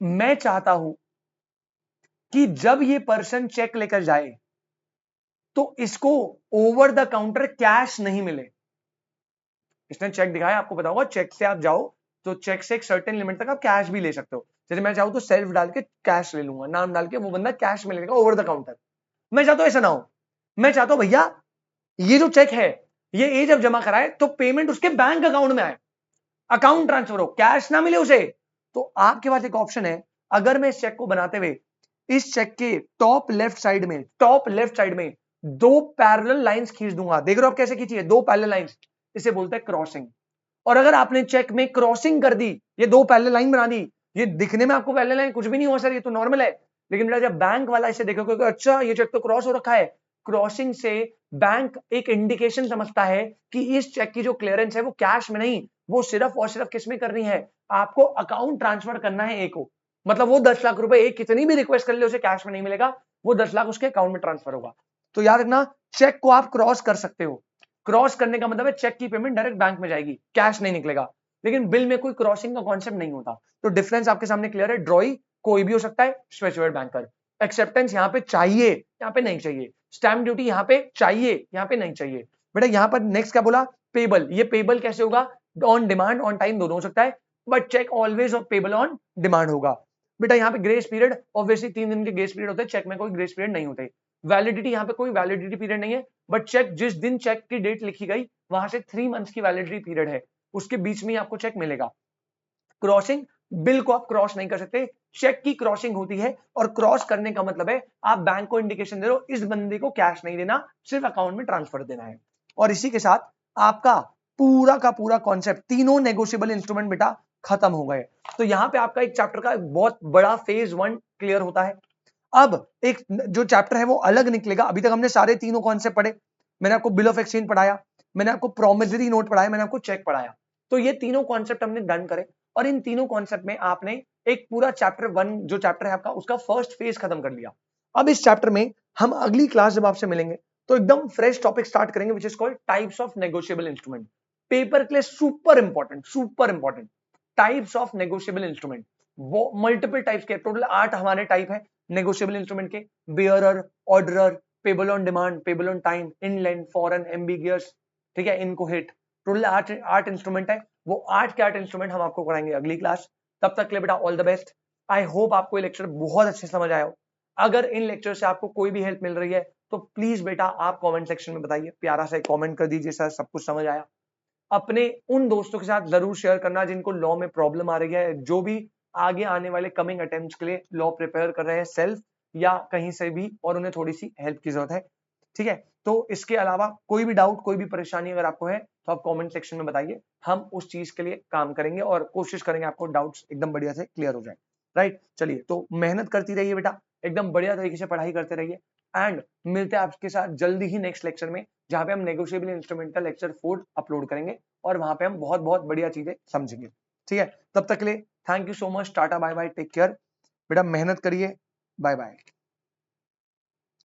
मैं चाहता हूं कि जब ये पर्सन चेक लेकर जाए तो इसको ओवर द काउंटर कैश नहीं मिले। इसने चेक दिखाया, आपको पता होगा चेक से आप जाओ तो चेक से एक सर्टेन लिमिट तक आप कैश भी ले सकते हो। जैसे मैं चाहूँ तो सेल्फ डाल के कैश ले लूंगा, नाम डाल के वो बंदा कैश में लेगा ओवर द काउंटर। मैं चाहता हूं ऐसा ना हो, मैं चाहता हूं भैया ये जो चेक है ये ए जब जमा कराए तो पेमेंट उसके बैंक अकाउंट में आए, अकाउंट ट्रांसफर हो, कैश ना मिले उसे। तो आपके पास एक ऑप्शन है, अगर मैं इस चेक को बनाते हुए इस चेक के टॉप लेफ्ट साइड में 2 पैरेलल लाइंस खींच दूंगा, देख रहे हो आप कैसे खींची है? 2 पैरेलल लाइंस, इसे बोलते हैं क्रॉसिंग। और अगर आपने चेक में क्रॉसिंग कर दी, ये 2 पैरेलल लाइन बना दी, ये दिखने में आपको पैरेलल लाइन कुछ भी नहीं हुआ सर, ये तो नॉर्मल है, लेकिन बेटा जब बैंक वाला इसे देखोगे अच्छा ये चेक तो क्रॉस हो रखा है, क्रॉसिंग से बैंक एक इंडिकेशन समझता है कि इस चेक की जो क्लियरेंस है वो कैश में नहीं, वो सिर्फ और सिर्फ किस में करनी है? आपको अकाउंट ट्रांसफर करना है ए को। मतलब वो 10 लाख रुपए एक कितनी भी रिक्वेस्ट कर ले उसे कैश में नहीं मिलेगा, वो 10 लाख उसके अकाउंट में ट्रांसफर होगा। तो याद रखना चेक को आप क्रॉस कर सकते हो, क्रॉस करने का मतलब है चेक की पेमेंट डायरेक्ट बैंक में जाएगी, कैश नहीं निकलेगा। लेकिन बिल में कोई क्रॉसिंग का कॉन्सेप्ट नहीं होता। तो डिफरेंस आपके सामने क्लियर है, ड्रॉई कोई भी हो सकता है, स्पेसिफाइड बैंकर। एक्सेप्टेंस यहाँ पे चाहिए, यहाँ पे नहीं चाहिए। स्टैम्प ड्यूटी यहाँ पे चाहिए, यहाँ पे नहीं चाहिए। बेटा यहाँ पर नेक्स्ट क्या बोला? पेबल। ये पेबल कैसे होगा? ऑन डिमांड ऑन टाइम दोनों हो सकता है, बट चेक ऑलवेज और पेबल ऑन डिमांड होगा। बेटा यहाँ पे ग्रेस पीरियड ऑब्वियसली 3 दिन के ग्रेस पीरियड होते हैं, चेक में कोई ग्रेस पीरियड नहीं होते। वैलिडिटी यहाँ पे कोई वैलिडिटी पीरियड नहीं है, बट चेक जिस दिन चेक की डेट लिखी गई वहां से 3 मंथ्स की वैलिडिटी पीरियड है, उसके बीच में आपको चेक मिलेगा। क्रॉसिंग, बिल को आप क्रॉस नहीं कर सकते, चेक की क्रॉसिंग होती है, और क्रॉस करने का मतलब है आप बैंक को इंडिकेशन दे रहे हो इस बंदे को कैश नहीं देना, सिर्फ अकाउंट में ट्रांसफर देना है। और इसी के साथ आपका पूरा का पूरा कॉन्सेप्ट, तीनों नेगोशिएबल इंस्ट्रूमेंट बेटा खत्म हो गए। तो यहाँ पे आपका एक चैप्टर का एक बहुत बड़ा फेज 1 क्लियर होता है। अब एक जो चैप्टर है वो अलग निकलेगा। अभी तक हमने सारे तीनों कॉन्सेप्ट पढ़े, मैंने आपको बिल ऑफ एक्सचेंज पढ़ाया, मैंने आपको प्रोमिसरी नोट पढ़ाया, मैंने आपको चेक पढ़ाया। तो ये तीनों कॉन्सेप्ट हमने डन करे और इन तीनों कॉन्सेप्ट में आपने एक पूरा चैप्टर 1 जो चैप्टर है आपका उसका फर्स्ट फेज खत्म कर लिया। अब इस चैप्टर में हम अगली क्लास जब आपसे मिलेंगे तो एकदम फ्रेश टॉपिक स्टार्ट करेंगे which is called types of negotiable instrument. Paper के लिए super important types of negotiable instrument. वो मल्टीपल टाइप्स के, टोटल 8 हमारे टाइप है नेगोशिएबल इंस्ट्रूमेंट के। Bearer, orderer, payable on demand, payable on time, inland, foreign, ambiguous, ठीक है, इनकोहेट। Total 8 instrument है। वो 8 के 8 इंस्ट्रूमेंट हम आपको कराएंगे अगली क्लास। तब तक के लिए बेटा all the best. I hope आपको ये लेक्चर बहुत अच्छे समझ आया हो। अगर इन लेक्चर से आपको कोई भी हेल्प मिल रही है तो प्लीज बेटा आप कमेंट सेक्शन में बताइए, प्यारा सा कमेंट कर दीजिए सर सब कुछ समझ आया। अपने उन दोस्तों के साथ जरूर शेयर करना जिनको लॉ में प्रॉब्लम आ रही है, जो भी आगे आने वाले कमिंग अटेम्प्ट्स के लिए लॉ प्रिपेयर कर रहे हैं सेल्फ या कहीं से भी, और उन्हें थोड़ी सी हेल्प की जरूरत है। ठीक है, तो इसके अलावा कोई भी डाउट, कोई भी परेशानी अगर आपको है तो आप कमेंट सेक्शन में बताइए, हम उस चीज के लिए काम करेंगे और कोशिश करेंगे आपको डाउट्स एकदम बढ़िया से क्लियर हो जाए। राइट, चलिए तो मेहनत करती रहिए बेटा, एकदम बढ़िया तरीके से पढ़ाई करते रहिए एंड मिलते हैं आपके साथ जल्दी ही नेक्स्ट लेक्चर में, जहां पे हम नेगोशिएबल इंस्ट्रूमेंट का लेक्चर 4 अपलोड करेंगे और वहां पे हम बहुत बहुत बढ़िया चीजें समझेंगे। ठीक है, तब तक के लिए thank you so much, tata bye bye, take care बेटा, मेहनत करिए, बाय बाय।